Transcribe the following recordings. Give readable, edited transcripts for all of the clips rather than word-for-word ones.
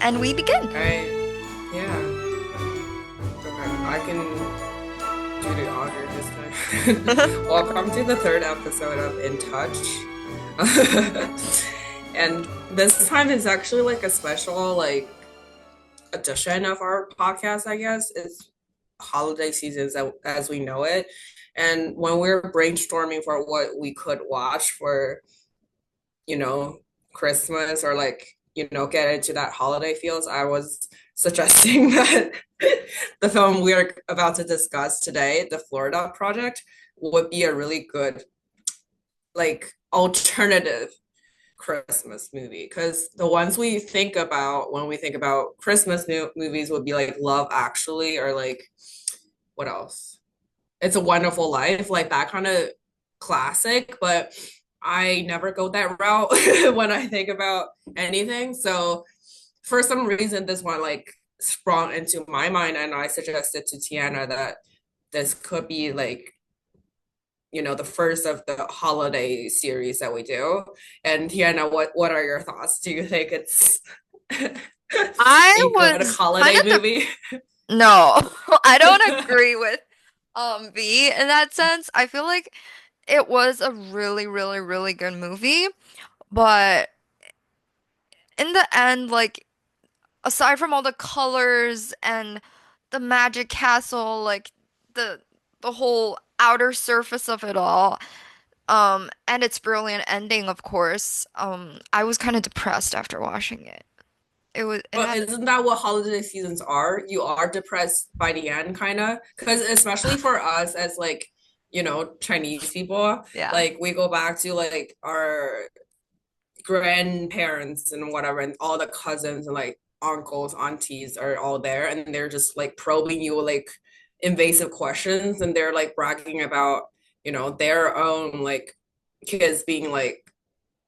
and we begin. I, yeah. Okay, I can do the honor this time. Welcome to the third episode of InTouch. And this time is actually like a special edition of our podcast, I guess. It's holiday seasons as we know it. And when we're brainstorming for what we could watch for, you know, Christmas or get into that holiday feels, I was suggesting that the film we're about to discuss today, The Florida Project, would be a really good alternative Christmas movie because the ones we think about when we think about Christmas movies would be like Love Actually or like what else? It's a Wonderful Life, like that kind of classic, but I never go that route when I think about anything. So for some reason, this one like sprung into my mind, and I suggested to Tiana that this could be the first of the holiday series that we do. And Tiana, what are your thoughts? Do you think it's I a good was kind holiday of movie? no, I don't agree with V in that sense. I feel like it was a really, really, really good movie, but in the end, like aside from all the colors and the magic castle, like the the whole outer surface of it all, and its brilliant ending, of course, I was kind of depressed after watching it. It But had isn't that what holiday seasons are? You are depressed by the end, kind of. Because especially for us as Chinese people, yeah. like we go back to like our grandparents and whatever, and all the cousins and like uncles, aunties are all there, and they're just like probing you like invasive questions, and they're like bragging about, their own like kids being like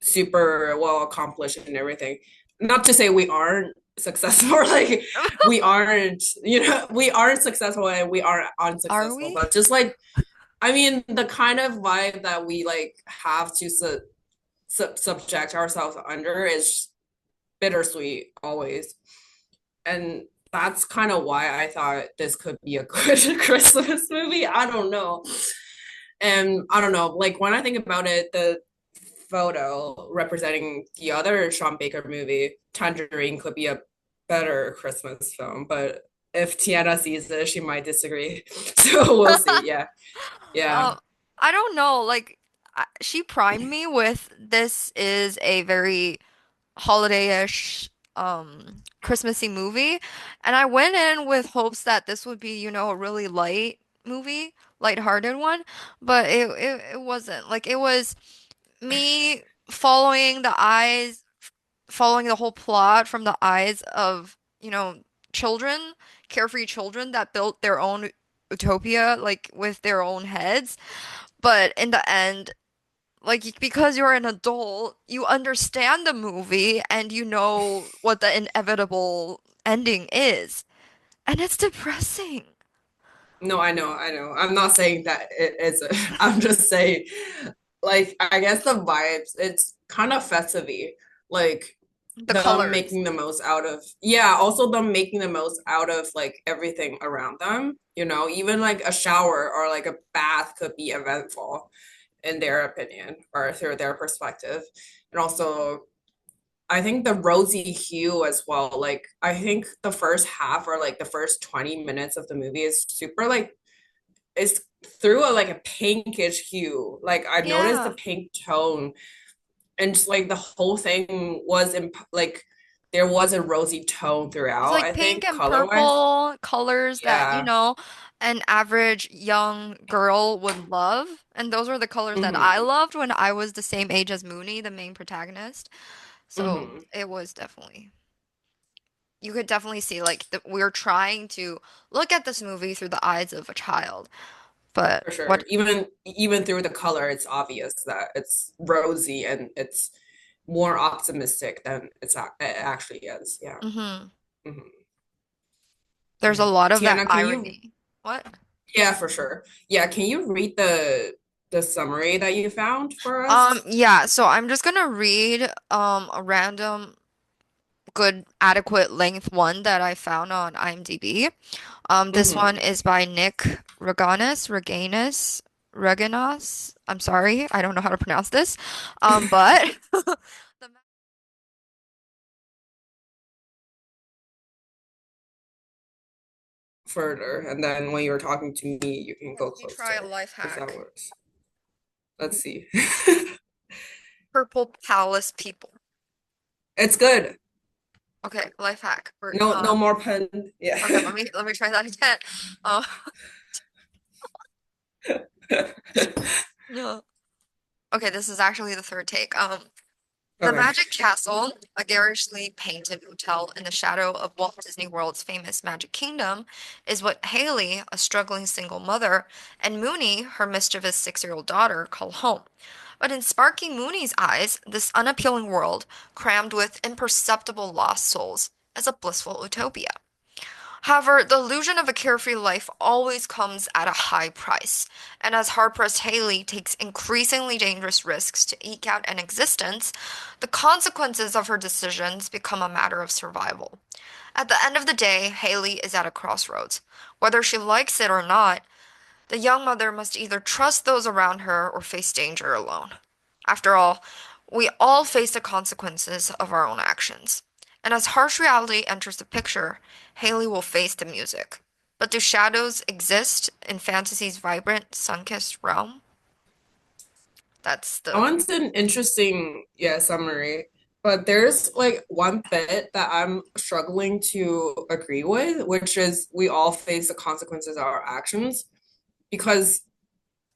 super well accomplished and everything. Not to say we aren't successful, like we aren't successful and we aren't Are unsuccessful, we? but just like I mean, the kind of vibe that we like have to subject ourselves under is bittersweet always. And that's kind of why I thought this could be a good Christmas movie. I don't know. And I don't know, like when I think about it, the photo representing the other Sean Baker movie, Tangerine, could be a better Christmas film. But if Tiana sees it, she might disagree. So we'll see. Yeah. Yeah. Uh, I don't know. Like, she primed me with this is a very holiday-ish, Christmassy movie, and I went in with hopes that this would be, a really light movie, lighthearted one, but it wasn't. Like, it was me following the whole plot from the eyes of, children, carefree children that built their own utopia, like with their own heads. But in the end, like because you're an adult, you understand the movie and you know what the inevitable ending is. And it's depressing. No, I know, I know. I'm not saying that it is. I'm just saying, like, I guess the vibes, it's kind of festive, like The them colors. making the most out of, yeah, also them making the most out of like everything around them, even like a shower or like a bath could be eventful in their opinion or through their perspective. And also, I think the rosy hue as well. Like, I think the first half or like the first 20 minutes of the movie is super like it's through like a pinkish hue. Like I noticed the Yeah. pink tone, and just like the whole thing was in like there was a rosy tone It's throughout. like I pink think and color wise, purple colors that, yeah. an average young girl would love. And those were the colors that I Hmm. loved when I was the same age as Mooney, the main protagonist. So Hmm. it was definitely, you could definitely see like we're trying to look at this movie through the eyes of a child. But For sure. what Even through the color, it's obvious that it's rosy and it's more optimistic than it actually is. Yeah. hmm Hmm. There's a Yeah. lot of that Tiana, can you? irony. What? Yeah, for sure. Yeah, can you read the summary that you found for us? Yeah, so I'm just gonna read a random good adequate length one that I found on IMDb. This one Mm-hmm. is by Nick Reganas. I'm sorry, I don't know how to pronounce this. But the Further, and then when you're talking to me, you can okay, go let me try a closer life if that hack. works. Let's see. Purple Palace people. It's good. Okay, life hack. No, no more pen. Yeah. Okay, let me try that again. Uh, no. Okay, this is actually the third take. The Okay. Magic Castle, a garishly painted hotel in the shadow of Walt Disney World's famous Magic Kingdom, is what Haley, a struggling single mother, and Mooney, her mischievous 6-year-old daughter, call home. But in Sparky Mooney's eyes, this unappealing world, crammed with imperceptible lost souls, is a blissful utopia. However, the illusion of a carefree life always comes at a high price, and as hard-pressed Haley takes increasingly dangerous risks to eke out an existence, the consequences of her decisions become a matter of survival. At the end of the day, Haley is at a crossroads. Whether she likes it or not, the young mother must either trust those around her or face danger alone. After all, we all face the consequences of our own actions. And as harsh reality enters the picture, Haley will face the music. But do shadows exist in fantasy's vibrant, sun-kissed realm? That's That the one's an interesting, yeah, summary. But there's like one bit that I'm struggling to agree with, which is we all face the consequences of our actions. Because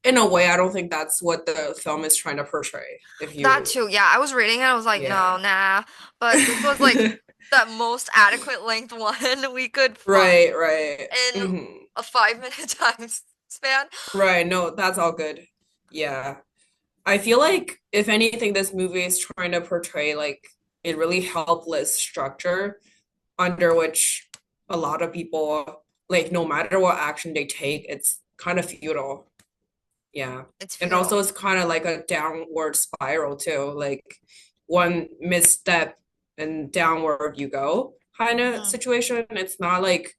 in a way, I don't think that's what the film is trying to portray. If that you, too. Yeah, I was reading it, I was like, no, yeah. nah. But this was like the most adequate length one we could find Right, right. in Hmm. a 5 minute time span. Right. No, that's all good. Yeah. I feel like if anything, this movie is trying to portray like a really helpless structure under which a lot of people, like no matter what action they take, it's kind of futile. Yeah. It's And futile. also it's kind of like a downward spiral too. Like one misstep and downward you go kind of Mhm. situation. It's not like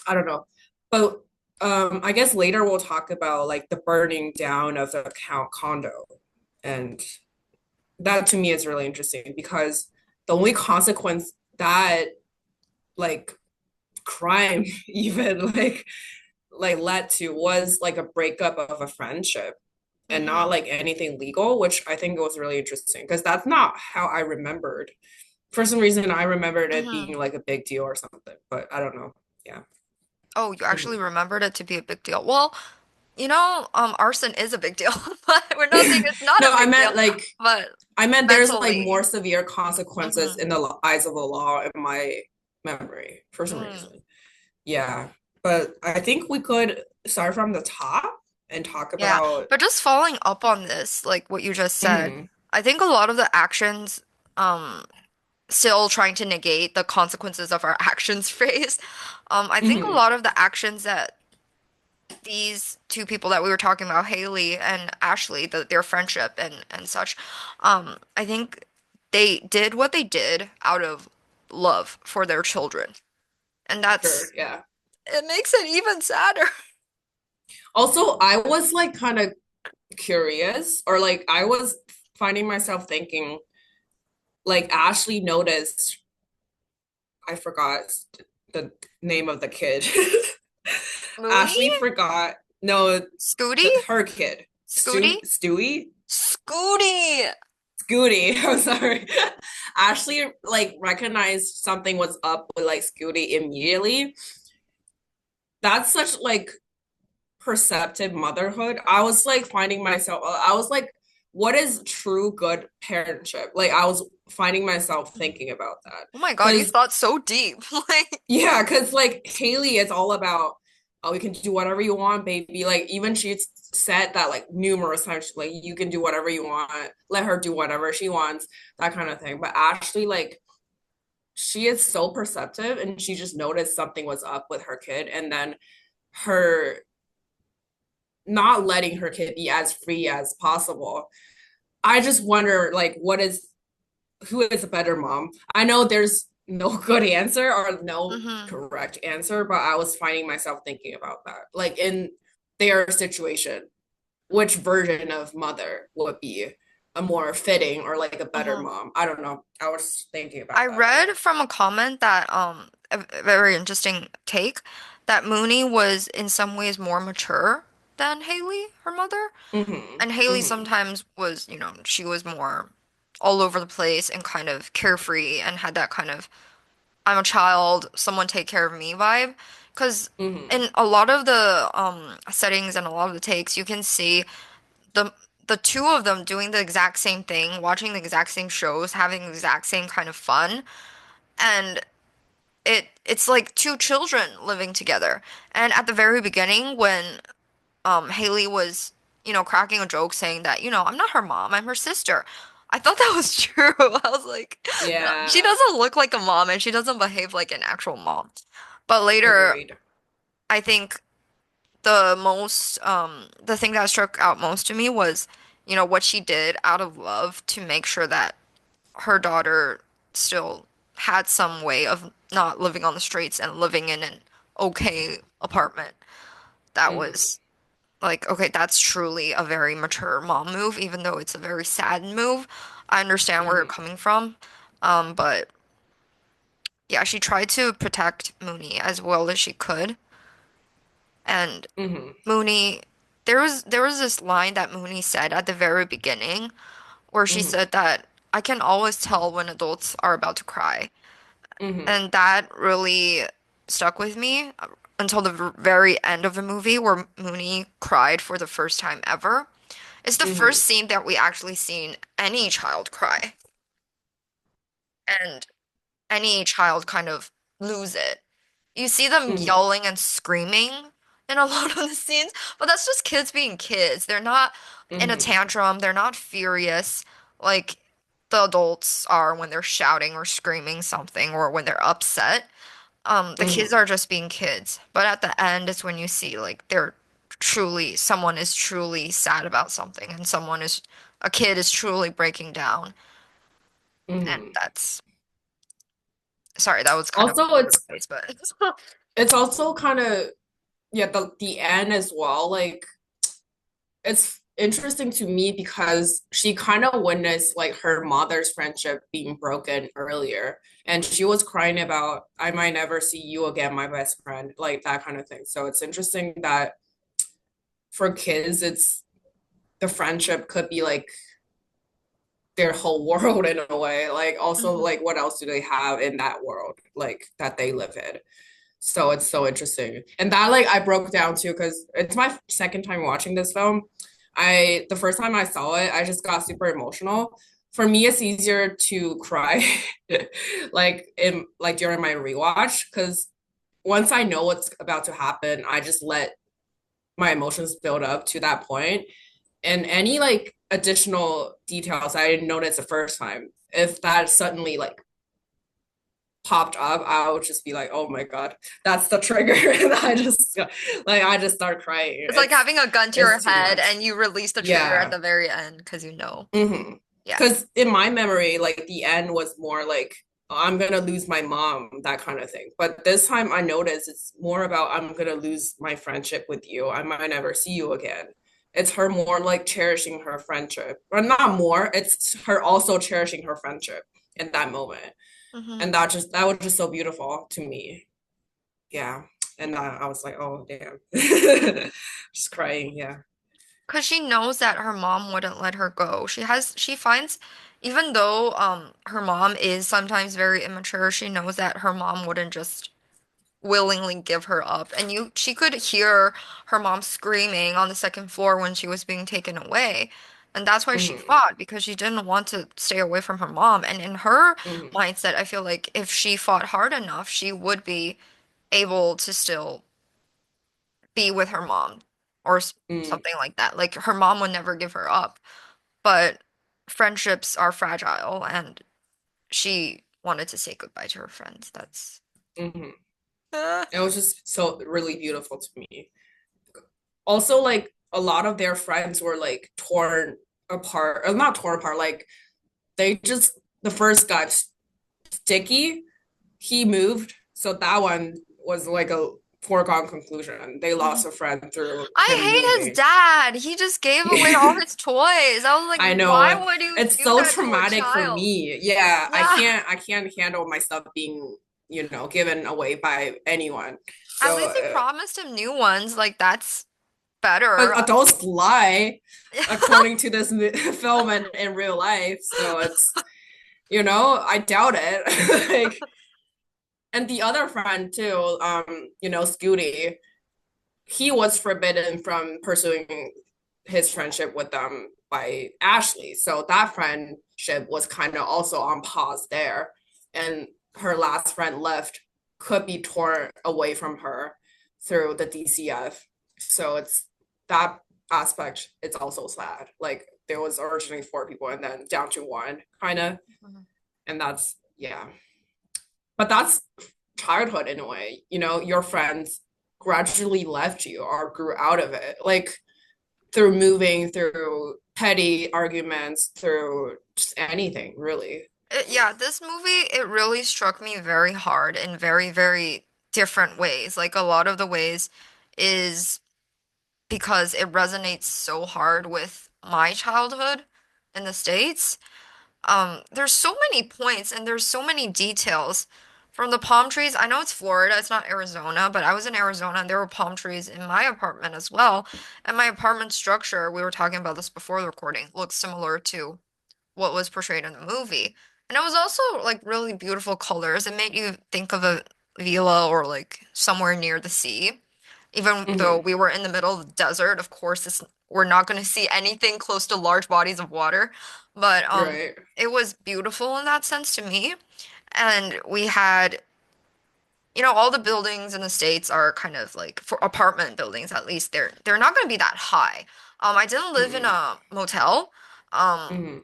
I don't know. But I guess later we'll talk about like the burning down of the count condo. And that to me is really interesting because the only consequence that like crime even like led to was like a breakup of a friendship and not Mhm. like anything legal, which I think was really interesting because that's not how I remembered. For some reason, I remembered it Mhm. being like a big deal or something, but I don't know. Yeah. Oh, you actually Mhm. remembered it to be a big deal. Well, arson is a big deal, but we're not saying it's not No, a big deal. But I meant there's like mentally, more severe consequences hmm in the eyes of the law in my memory for some mm, reason. Yeah, but I think we could start from the top and talk yeah. about. But just following up on this, like what you just said, Mhm, I think a lot of the actions, um, still trying to negate the consequences of our actions phrase. I think a mhm, lot of the actions that these two people that we were talking about, Haley and Ashley, their friendship and such, I think they did what they did out of love for their children, and sure, that's yeah. it makes it even sadder. Also, I was like kind of curious, or like I was finding myself thinking, like Ashley noticed, I forgot the name of the kid. Mooney? Ashley forgot, no, Scooty? her kid, Scooty? Stewie, Scooty! Scooty. I'm sorry. Ashley like recognized something was up with like Scooty immediately. That's such like perceptive motherhood. I was like finding myself. I was like, what is true good parentship? Like I was finding myself thinking about that Oh my God, you because thought so deep. Like, yeah, because like Haley is all about, oh, you can do whatever you want, baby. Like even she's said that like numerous times, like you can do whatever you want, let her do whatever she wants, that kind of thing. But Ashley, like she is so perceptive, and she just noticed something was up with her kid, and then her not letting her kid be as free as possible. I just wonder, like, what is who is a better mom? I know there's no good answer or no Hmm. correct answer, but I was finding myself thinking about that. Like in their situation, which version of mother would be a more fitting or like a better Hmm. mom? I don't know. I was thinking I about that. read from a comment that a very interesting take that Mooney was in some ways more mature than Haley, her mother. Mm-hmm. And Haley Mm-hmm. sometimes was, she was more all over the place and kind of carefree and had that kind of I'm a child, someone take care of me vibe. Because Mm-hmm. in a lot of the settings and a lot of the takes, you can see the the two of them doing the exact same thing, watching the exact same shows, having the exact same kind of fun, and it's like two children living together. And at the very beginning, when Haley was, cracking a joke saying that, I'm not her mom, I'm her sister. I thought that was true. I was like, no, she Yeah. doesn't look like a mom and she doesn't behave like an actual mom. But later, Agreed. I think the thing that struck out most to me was, what she did out of love to make sure that her daughter still had some way of not living on the streets and living in an okay apartment. That Mm-hmm. was like, okay, that's truly a very mature mom move, even though it's a very sad move. I understand where you're Mm-hmm. coming from. But yeah, she tried to protect Mooney as well as she could. And Mm-hmm. Mooney, there was this line that Mooney said at the very beginning where she Mm-hmm. said that I can always tell when adults are about to cry. Mm-hmm. And that really stuck with me until the very end of the movie where Mooney cried for the first time ever. It's the Mm-hmm. first scene that we actually seen any child cry and any child kind of lose it. You see them Mm-hmm. yelling and screaming in a lot of the scenes, but that's just kids being kids. They're not in a Mm-hmm. tantrum, they're not furious like the adults are when they're shouting or screaming something or when they're upset. The kids Mm-hmm. are just being kids. But at the end is when you see like someone is truly sad about something and a kid is truly breaking down. And Mm-hmm. sorry, that was kind of Also, all over the place, but it's also kind of yeah, the end as well. Like it's interesting to me because she kind of witnessed like her mother's friendship being broken earlier, and she was crying about I might never see you again, my best friend, like that kind of thing. So it's interesting that for kids, it's the friendship could be like their whole world in a way. Like also Mhm. like what else do they have in that world like that they live in? So it's so interesting. And that like I broke down too because it's my second time watching this film. The first time I saw it, I just got super emotional. For me, it's easier to cry like during my rewatch because once I know what's about to happen, I just let my emotions build up to that point. And any like additional details I didn't notice the first time, if that suddenly like popped up, I would just be like, "Oh my God, that's the trigger!" And I just start crying. It's like having a gun to your It's too head much. and you release the trigger at Yeah. the very end because you know. Mm-hmm. Yeah. Because in my memory, like the end was more like I'm gonna lose my mom, that kind of thing. But this time I noticed it's more about I'm gonna lose my friendship with you. I might never see you again. It's her more like cherishing her friendship. Or not more, it's her also cherishing her friendship in that moment. Hmm. And that was just so beautiful to me. Yeah. And I was like, oh damn. Just crying, yeah. Because she knows that her mom wouldn't let her go. She finds, even though her mom is sometimes very immature, she knows that her mom wouldn't just willingly give her up. And she could hear her mom screaming on the second floor when she was being taken away. And that's why she Hmm. fought, because she didn't want to stay away from her mom. And in her Hmm. mindset, I feel like if she fought hard enough, she would be able to still be with her mom or Hmm. something like that. Like her mom would never give her up. But friendships are fragile, and she wanted to say goodbye to her friends. That's Hmm. uh, It was just so really beautiful to me. Also, like a lot of their friends were like torn apart, or not torn apart, like they just the first got sticky, he moved. So that one was like a foregone conclusion. They lost a friend through him I hate his moving. dad. He just gave away all his toys. I was like, I why know would you it's do so that to a traumatic for child? me. Yeah, Yeah. I can't handle my stuff being, given away by anyone. At So, least he promised him new ones. Like, that's better. but adults lie according to this film and in real life. So it's, I doubt it. Like, and the other friend too, Scooty, he was forbidden from pursuing his friendship with them by Ashley. So that friendship was kind of also on pause there. And her last friend left could be torn away from her through the DCF. So it's that aspect, it's also sad. Like there was originally four people and then down to one, kind of. Mhm. And that's, yeah. But that's childhood in a way. Your friends gradually left you or grew out of it. Like through moving, through petty arguments, through just anything, really. Yeah, this movie, it really struck me very hard in very, very different ways. Like, a lot of the ways is because it resonates so hard with my childhood in the States. There's so many points and there's so many details. From the palm trees, I know it's Florida, it's not Arizona, but I was in Arizona and there were palm trees in my apartment as well. And my apartment structure, we were talking about this before the recording, looks similar to what was portrayed in the movie. And it was also like really beautiful colors. It made you think of a villa or like somewhere near the sea. Even though Mm-hmm. we were in the middle of the desert, of course, we're not going to see anything close to large bodies of water. But Right. it was beautiful in that sense to me. And we had, all the buildings in the States are kind of like for apartment buildings, at least they're not going to be that high. I didn't live in Mm-hmm. a motel. Um, Mm-hmm.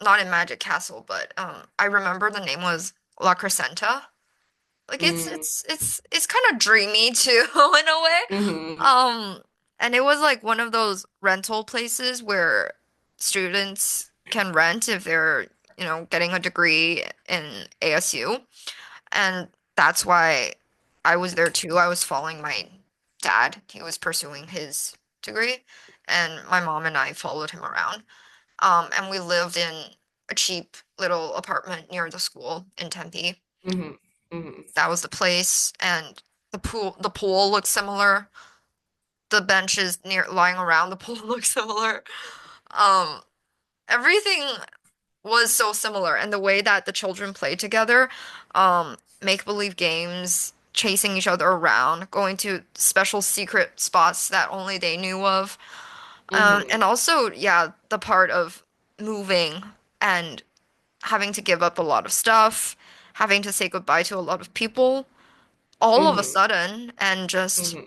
not in Magic Castle, but I remember the name was La Crescenta. Like it's kind of dreamy too in a way. Mm-hmm. Um, and it was like one of those rental places where students can rent if they're, getting a degree in ASU. And that's why I was there too. I was following my dad. He was pursuing his degree, and my mom and I followed him around. And we lived in a cheap little apartment near the school in Tempe. Mm-hmm. Mm-hmm. That was the place, and the pool looked similar. The benches near lying around the pool looked similar. Um, Everything was so similar, and the way that the children played together, make-believe games, chasing each other around, going to special secret spots that only they knew of. Mm-hmm. And also, yeah, the part of moving and having to give up a lot of stuff, having to say goodbye to a lot of people all of a Mm-hmm. sudden, and just Mm-hmm.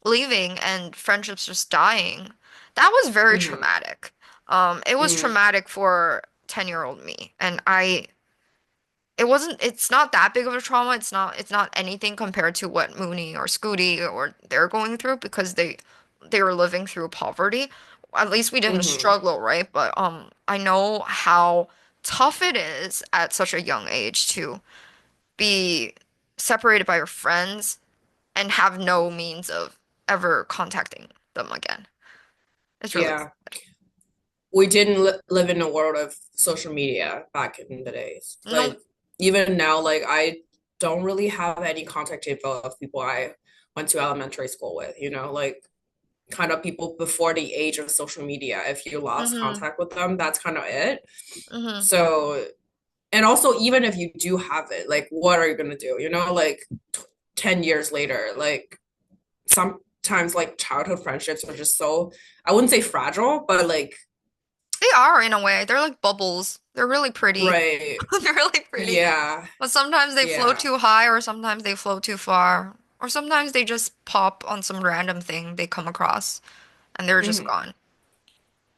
leaving and friendships just dying. That was very Mm-hmm. traumatic. It was Mm-hmm. traumatic for 10-year-old me. And it's not that big of a trauma. It's not anything compared to what Mooney or Scooty or they're going through because they were living through poverty. At least we didn't Mm-hmm. struggle, right? But I know how tough it is at such a young age to be separated by your friends and have no means of ever contacting them again. It's really Yeah. We didn't live in a world of social media back in the days. no. Like even now, like I don't really have any contact info of people I went to elementary school with, like kind of people before the age of social media. If you lost Mm-hmm. contact with them, that's kind of it. Mm-hmm. So, and also even if you do have it, like what are you gonna do? Like 10 years later, like sometimes like childhood friendships are just so, I wouldn't say fragile, but like, They are in a way. They're like bubbles. They're really pretty. right. They're really pretty. Yeah. But sometimes they float Yeah. too high, or sometimes they float too far, or sometimes they just pop on some random thing they come across and they're just Mhm. gone.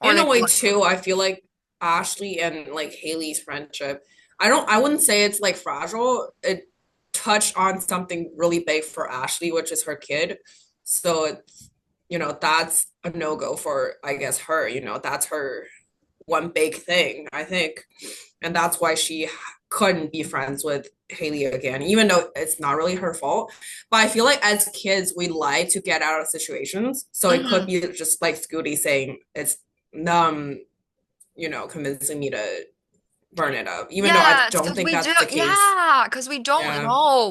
Or In they a way blend. too, I feel like Ashley and like Haley's friendship, I wouldn't say it's like fragile. It touched on something really big for Ashley, which is her kid. So it's, that's a no-go for, I guess, her, that's her one big thing, I think. and that's why she couldn't be friends with Haley again, even though it's not really her fault. But I feel like as kids, we lie to get out of situations. So it could Hmm. be just like Scooty saying it's um, convincing me to burn it up, even though I Yeah, it's don't because think we do. that's the case. Yeah, because we don't Yeah. know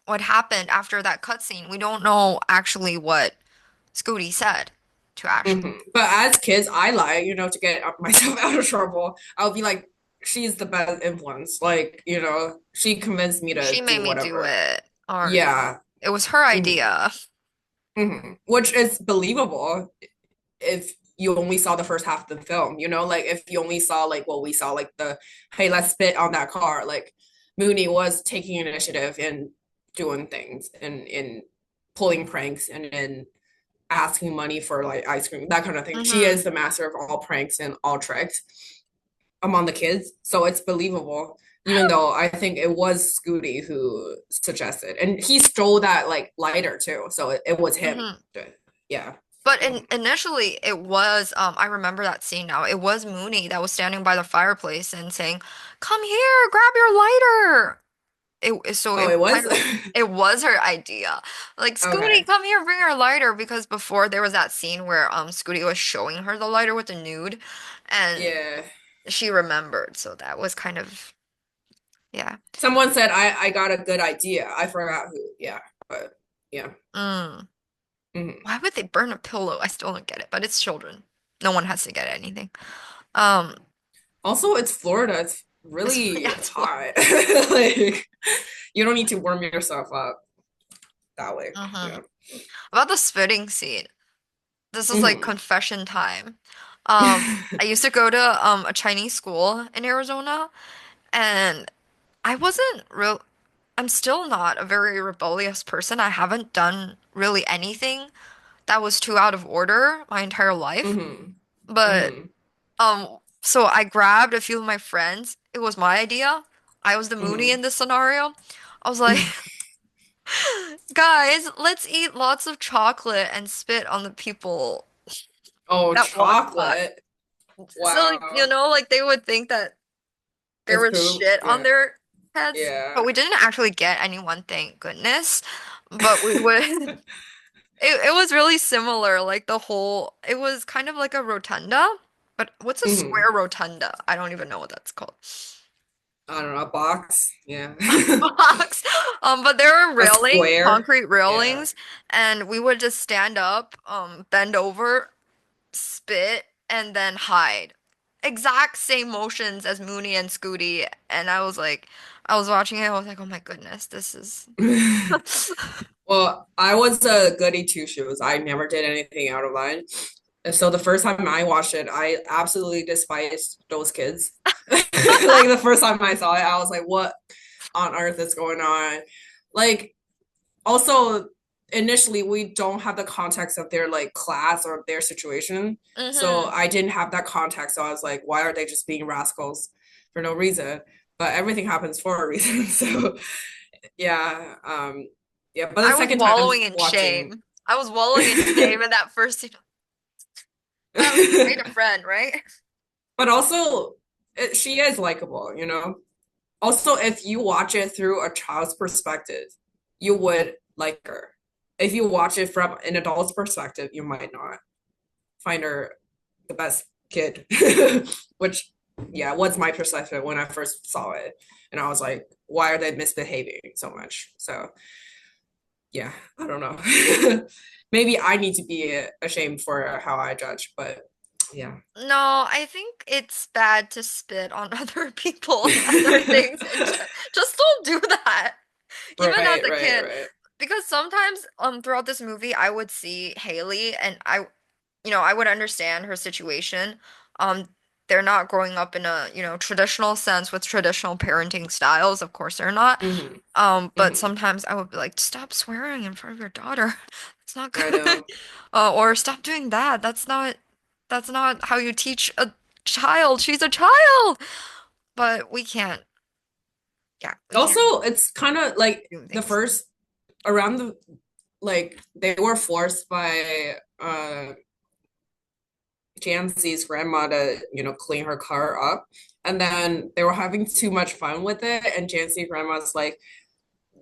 what happened after that cutscene. We don't know actually what Scooty said to Ashley. But as kids, I lie, to get myself out of trouble. I'll be like, she's the best influence. Like, she convinced me to She made do me do whatever. it, or Yeah. it was her hmm idea. Which is believable if you only saw the first half of the film, like if you only saw like what we saw, like the hey, let's spit on that car. Like Mooney was taking initiative and doing things and pulling pranks and asking money for like ice cream, that kind of thing. She Hmm. is the master of all pranks and all tricks among the kids. So it's believable. Even though I think it was Scooty who suggested. And he stole that like lighter too. So it was him. Hmm. Yeah. But Mhm. initially, it was I remember that scene now. It was Mooney that was standing by the fireplace and saying, "Come here, grab your lighter." So Oh, it it was? kind of it was her idea. Like, Scooty, Okay. come here, bring her lighter, because before there was that scene where Scooty was showing her the lighter with the nude, and Yeah. she remembered. So that was kind of, yeah. Someone said I got a good idea. I forgot who. Yeah. But yeah. Mm. Mhm. Why would they burn a pillow? I still don't get it, but it's children. No one has to get anything. Um, Also, it's Florida. It's yeah, really it's hot. Like you don't need to warm yourself up that way. hmm Yeah. About the spitting scene. This is like hmm confession time. I used to go to a Chinese school in Arizona, and I wasn't real. I'm still not a very rebellious person. I haven't done really anything that was too out of order my entire life. hmm But hmm so I grabbed a few of my friends. It was my idea. I was the Mooney hmm in this scenario. I was like, guys, let's eat lots of chocolate and spit on the people Oh, that walk by. chocolate. So, like, Wow. like they would think that there It's was poop. shit on Yeah. their heads, but Yeah. we didn't actually get anyone, thank goodness. But we would, it was really similar. Like it was kind of like a rotunda, but what's a hmm square rotunda? I don't even know what that's called. I don't know, a box. Yeah. Box. But there were A railings, square. concrete Yeah. railings, and we would just stand up, bend over, spit, and then hide. Exact same motions as Mooney and Scooty, and I was watching it, I was like, oh my goodness, this is. Well, I was a goody two shoes. I never did anything out of line. And so the first time I watched it, I absolutely despised those kids. Like the first time I saw it, I was like, what on earth is going on? Like, also, initially, we don't have the context of their like class or their situation. So Hmm. I didn't have that context. So I was like, why are they just being rascals for no reason? But everything happens for a reason. So yeah, yeah. But the I was second time wallowing in watching, shame. I was wallowing in shame in that first scene. At least we made a friend, right? but also she is likable. Also, if you watch it through a child's perspective, you would like her. If you watch it from an adult's perspective, you might not find her the best kid. Which, yeah, was my perception when I first saw it. And I was like, why are they misbehaving so much? So, yeah, I don't know. Maybe I need to be ashamed for how I judge, but yeah. No, I think it's bad to spit on other people and other things. And just don't do that. Even as Right, a right, kid. right. Because sometimes throughout this movie I would see Haley and I would understand her situation. Um they're not growing up in a, traditional sense with traditional parenting styles. Of course they're not. hmm But hmm sometimes I would be like, stop swearing in front of your daughter. It's not I good. know. Or stop doing that. That's not how you teach a child. She's a child. But we can't, yeah, we can't Also, it's kind of like do the things. first around the like they were forced by Jancy's grandma to, clean her car up. And then they were having too much fun with it. And Jancy's grandma's like,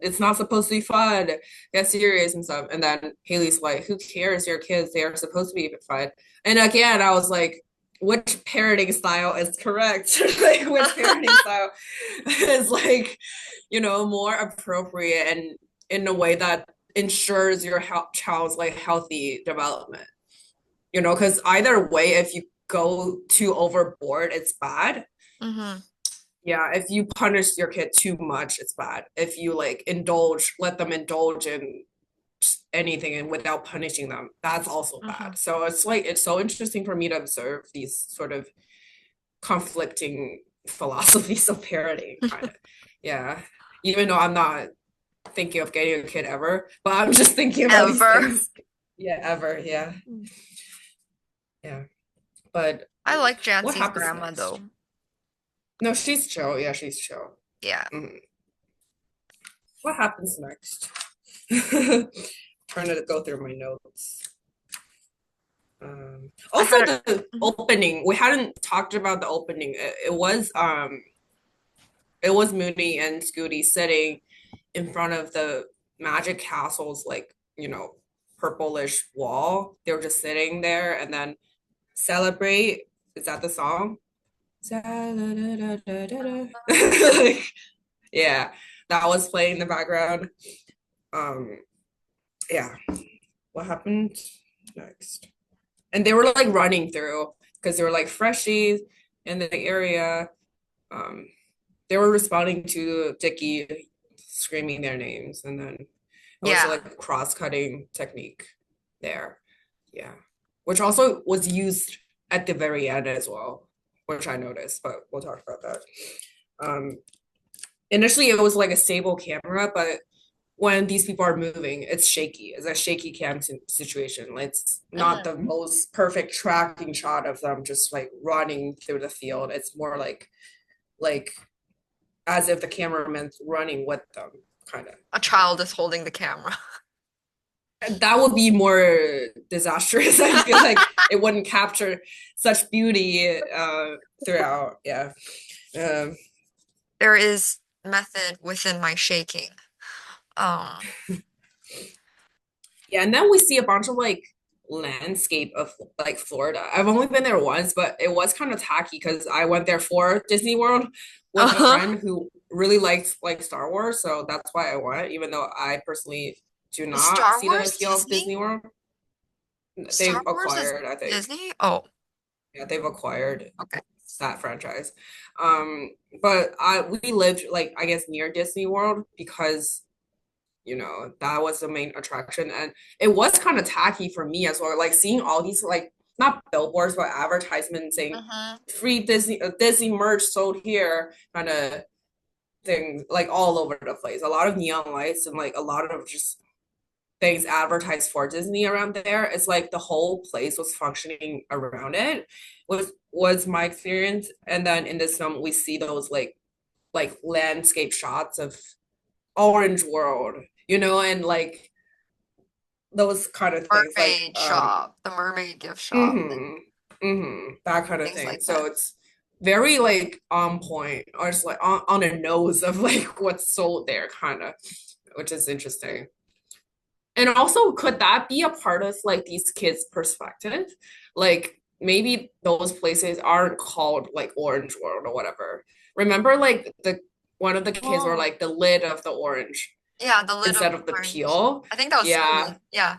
it's not supposed to be fun. Get serious and stuff. And then Haley's like, who cares? Your kids, they are supposed to be fun. And again, I was like, which parenting style is correct? Like, which parenting style is like, more appropriate and in a way that ensures your child's like healthy development. Because either way, if you go too overboard, it's bad. Hmm. Yeah, if you punish your kid too much, it's bad. If you like let them indulge in anything and without punishing them, that's also Hmm. bad. So it's like it's so interesting for me to observe these sort of conflicting philosophies of parenting, kind of. Yeah. Even though I'm not thinking of getting a kid ever, but I'm just thinking about these Ever. things. Yeah, ever. Yeah. Yeah. But I like what Jancy's happens grandma next? though. No, she's chill. Yeah, she's chill. Yeah. Mhm. What happens next? Trying to go through my notes. I Also, had it. the Mhm. opening. We hadn't talked about the opening. It was Mooney and Scooty sitting in front of the Magic Castle's like purplish wall. They were just sitting there, and then celebrate. Is that the song? Like, yeah, that was playing in the background. Um, yeah. What happened next? And they were like running through because they were like freshies in the area. Um, they were responding to Dickie screaming their names, and then it was Yeah. like a cross-cutting technique there. Yeah, which also was used at the very end as well, which I noticed, but we'll talk about that. Um, Initially, it was like a stable camera, but when these people are moving, it's shaky. It's a shaky cam situation. Like, it's not Hmm. the most perfect tracking shot of them just like running through the field. It's more like as if the cameraman's running with them, kind of. A child is holding the camera. That would be more disastrous. I feel like it wouldn't capture such beauty throughout. Yeah. Um, There is method within my shaking. Um, Yeah, and then we see a bunch of like landscape of like Florida. I've only been there once, but it was kind of tacky because I went there for Disney World with a uh-huh. friend who really liked like Star Wars, so that's why I went, even though I personally do Is not Star see the Wars appeal of Disney? Disney World. They've Star Wars is acquired, I think. Disney? Oh, Yeah, they've acquired okay. that franchise. Um, but we lived like I guess near Disney World because that was the main attraction, and it was kind of tacky for me as well, like seeing all these like not billboards but advertisements saying Hmm. free Disney merch sold here kind of things like all over the place, a lot of neon lights and like a lot of just things advertised for Disney around there. It's like the whole place was functioning around it was my experience. And then in this film we see those like landscape shots of Orange World, and like those kind of things, like Mermaid shop, the mermaid gift shop, and mm-hmm, that kind of things thing. like So that. it's very like on point, or it's like on the nose of like what's sold there, kind of, which is interesting. And also, could that be a part of like these kids' perspective? Like maybe those places aren't called like Orange World or whatever. Remember, like the one of the kids were Oh, like the lid of the orange yeah, the lid of instead of the orange. peel. I think that was Yeah. Scooty. Yeah.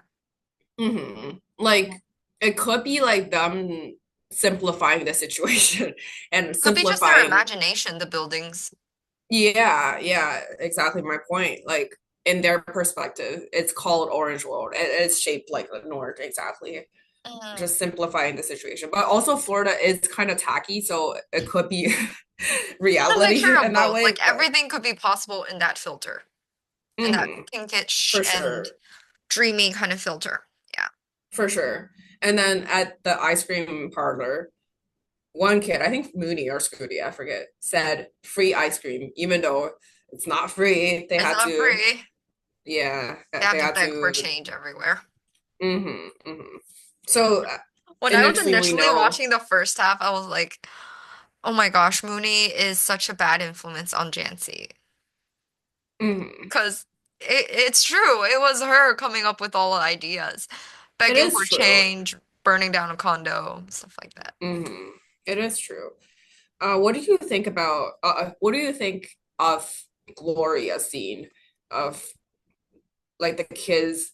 Like it could be like them simplifying the situation and Could be just their simplifying. imagination, the buildings. Yeah, yeah, exactly my point. Like in their perspective, it's called Orange World. It's shaped like the North, exactly. Hmm. Just simplifying the situation. But also Florida is kind of tacky, so it could be A mixture reality of in that both. way. Like But everything could be possible in that filter, in that mhm, pinkish for and sure. dreamy kind of filter. Yeah. For sure. And then at the ice cream parlor, one kid, I think Mooney or Scooty, I forget, said free ice cream, even though it's not free. They It's had not to, free. yeah, They have they to had beg for to. change everywhere. Mm-hmm, mm-hmm. So, When I was Initially, we initially know. watching the first half, I was like, oh my gosh, Mooney is such a bad influence on Jancy. Mhm. Because it's true. It was her coming up with all the ideas. It Begging is for true. change, burning down a condo, stuff like that. Hmm. It is true. What do you think about what do you think of Gloria's scene of like the kids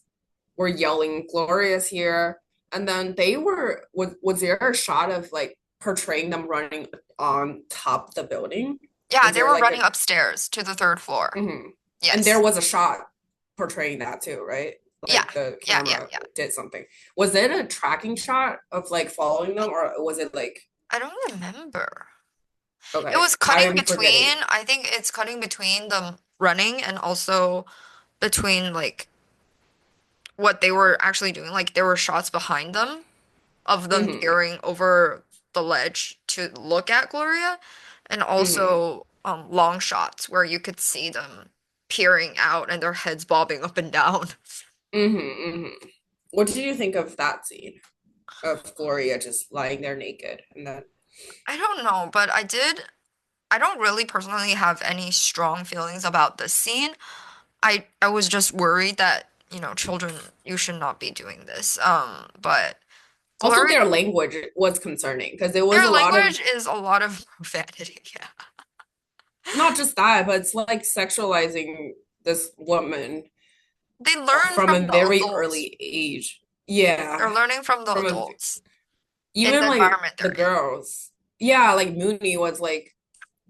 were yelling Gloria's here and then they were was there a shot of like portraying them running on top of the building? Yeah, Was they there were like running a upstairs to the third floor. and there Yes. was a shot portraying that too, right? Yeah. Like the Yeah, yeah, camera yeah. did something. Was it a tracking shot of like following them or was it like I don't remember. It okay, was cutting I'm between, forgetting. I think it's cutting between them running and also between like what they were actually doing. Like there were shots behind them of them Hmm. peering over the ledge to look at Gloria, and Hmm. also long shots where you could see them peering out and their heads bobbing up and down. Hmm. Hmm. What did you think of that scene of Gloria just lying there naked and then I don't know, but I don't really personally have any strong feelings about this scene. I was just worried that, children, you should not be doing this. But also Gloria, their language was concerning because there was their a lot of language is a lot of profanity. Yeah. not just that, but it's like sexualizing this woman They learn from from a the very adults. early age. Yeah, They're learning from the from a adults in even the like environment the they're in. girls. Yeah, like Mooney was like,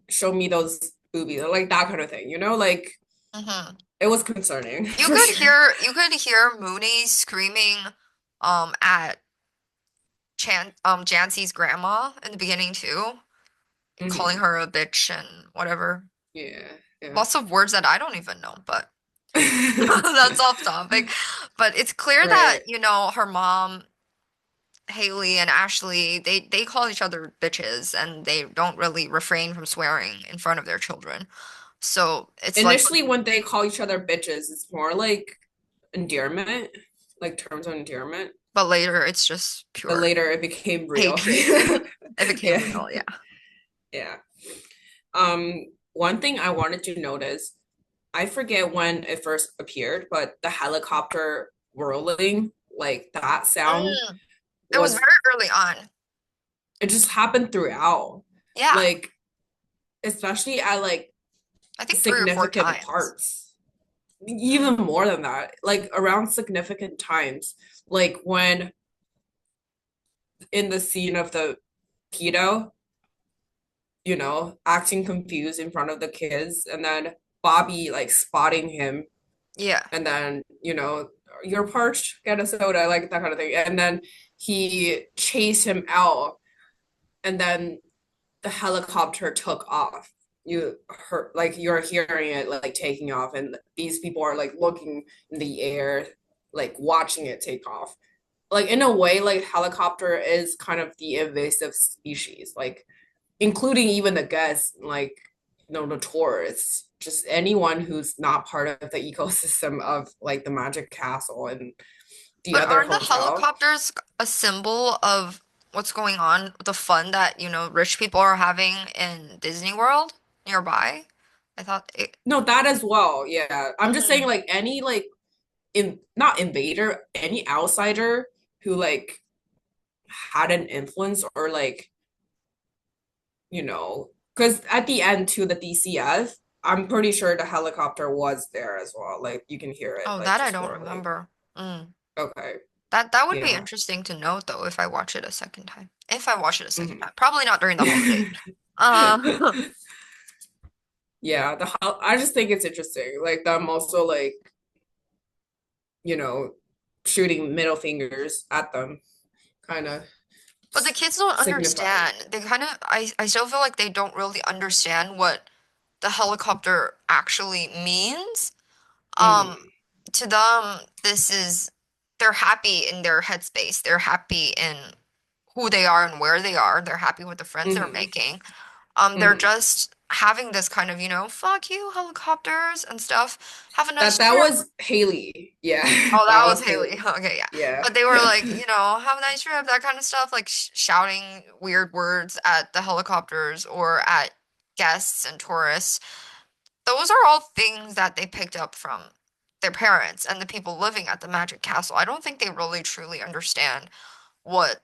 show me those boobies, like that kind of thing, like Hmm. it was concerning You for could sure. hear Mooney screaming at Jancy's grandma in the beginning too, calling Hmm. her a bitch and whatever. Yeah, yeah. Lots of words that I don't even know, but that's off topic. But it's clear that, Right. her mom, Haley and Ashley, they call each other bitches and they don't really refrain from swearing in front of their children. So it's like, Initially, when they call each other bitches, it's more like endearment, like terms of endearment. but later it's just But pure later, it became real. hatred. It became Yeah, real, yeah. yeah. One thing I wanted to notice, I forget when it first appeared, but the helicopter whirling, like that sound Mm, it was was, very early on. it just happened throughout. Yeah, Like, especially at like I think three or four significant times. parts, Mm, even more than that, like around significant times, like when in the scene of the pedo, acting confused in front of the kids, and then Bobby like spotting him, yeah, and then, you're parched, get a soda, like that kind of thing. And then he chased him out, and then the helicopter took off. You heard, like, you're hearing it like taking off, and these people are like looking in the air, like watching it take off. Like, in a way, like, helicopter is kind of the invasive species, like, including even the guests, like, the tourists, just anyone who's not part of the ecosystem of like the Magic Castle and the but other aren't the hotel. helicopters a symbol of what's going on, the fun that, rich people are having in Disney World nearby? I thought it. No, that as well. Yeah. I'm just saying Mhm. like any like in not invader, any outsider who like had an influence or like, because at the end to the DCF, I'm pretty sure the helicopter was there as well. Like you can hear it Oh, like that I just don't whirling. remember. Mm. Okay. That would be Yeah. interesting to note though if I watch it a second time. If I watch it a second Mhm. time. Probably not during the holidays. Uh, Yeah, I just think it's interesting. Like I'm also like, you know, shooting middle fingers at them, kind of but the kids don't signifying. understand. They kind of I still feel like they don't really understand what the helicopter actually means. Um, Hmm. to them, this is they're happy in their headspace. They're happy in who they are and where they are. They're happy with the friends they're Hmm. making. They're Hmm. just having this kind of, fuck you, helicopters and stuff. Have a nice That trip. was Haley. Yeah, Oh, that that was was Haley. Haley. Okay, yeah. Yeah, But they were yeah. like, have a nice trip, that kind of stuff, like shouting weird words at the helicopters or at guests and tourists. Those are all things that they picked up from their parents and the people living at the Magic Castle. I don't think they really truly understand what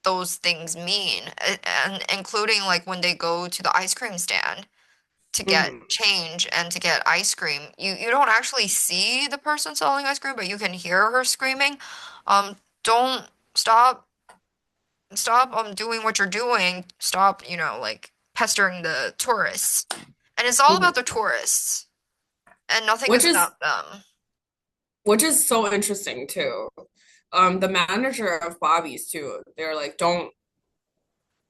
those things mean, and including like when they go to the ice cream stand to get Hmm. change and to get ice cream. You don't actually see the person selling ice cream, but you can hear her screaming, don't stop, stop doing what you're doing. Stop, like pestering the tourists. And it's all about the Hmm. tourists, and nothing Which is is about them. which is so interesting too. The manager of Bobby's too. They're like, don't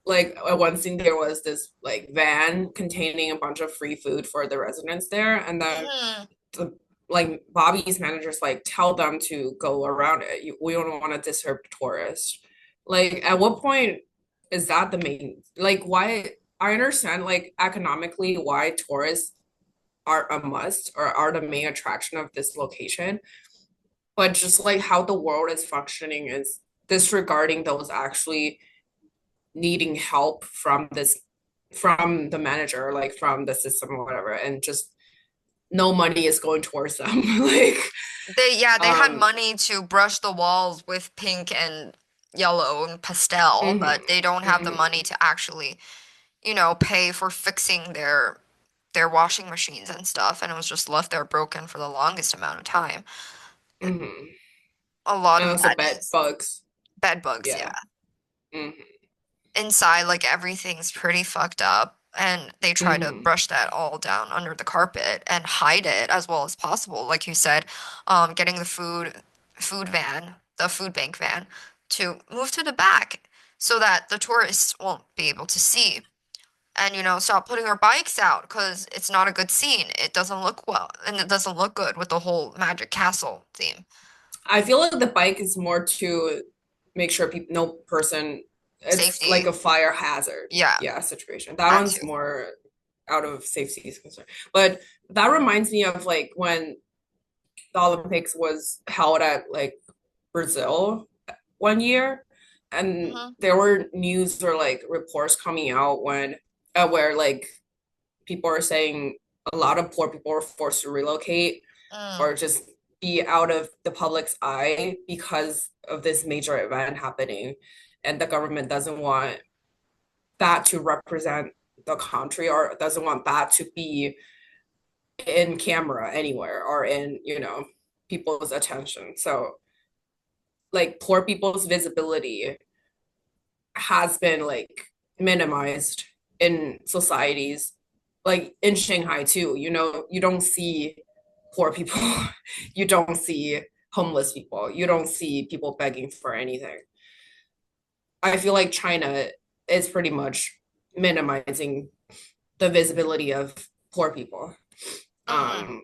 like at one scene there was this like van containing a bunch of free food for the residents there, and then Hmm. the like Bobby's managers like tell them to go around it. We don't want to disturb tourists. Like, at what point is that the main like why I understand like economically why tourists are a must or are the main attraction of this location, but just like how the world is functioning is disregarding those actually needing help from this from the manager, like from the system or whatever, and just no money is going towards them. Like, They had um, money to brush the walls with pink and yellow and pastel, mhm, but they don't have the money mhm, to actually, pay for fixing their washing machines and stuff, and it was just left there broken for the longest amount of time. mhm. A lot And of also that bed is bugs. bed bugs, Yeah. yeah. Mhm, Inside, like everything's pretty fucked up, and they try to mhm, brush that all down under the carpet and hide it as well as possible. Like you said, getting the food van, the food bank van, to move to the back so that the tourists won't be able to see. And stop putting our bikes out because it's not a good scene. It doesn't look well, and it doesn't look good with the whole Magic Castle theme. I feel like the bike is more to make sure people, no person, it's like Safety, a fire hazard, yeah, yeah, situation. That that one's too. more out of safety is concerned. But that reminds me of like when the Olympics was held at like Brazil one year, and Hmm. there were news or like reports coming out when where like people are saying a lot of poor people were forced to relocate Mm, or just be out of the public's eye because of this major event happening. And the government doesn't want that to represent the country or doesn't want that to be in camera anywhere or in, people's attention. So, like, poor people's visibility has been like minimized in societies, like in Shanghai too. You don't see poor people, you don't see homeless people, you don't see people begging for anything. I feel like China is pretty much minimizing the visibility of poor people, hmm. um,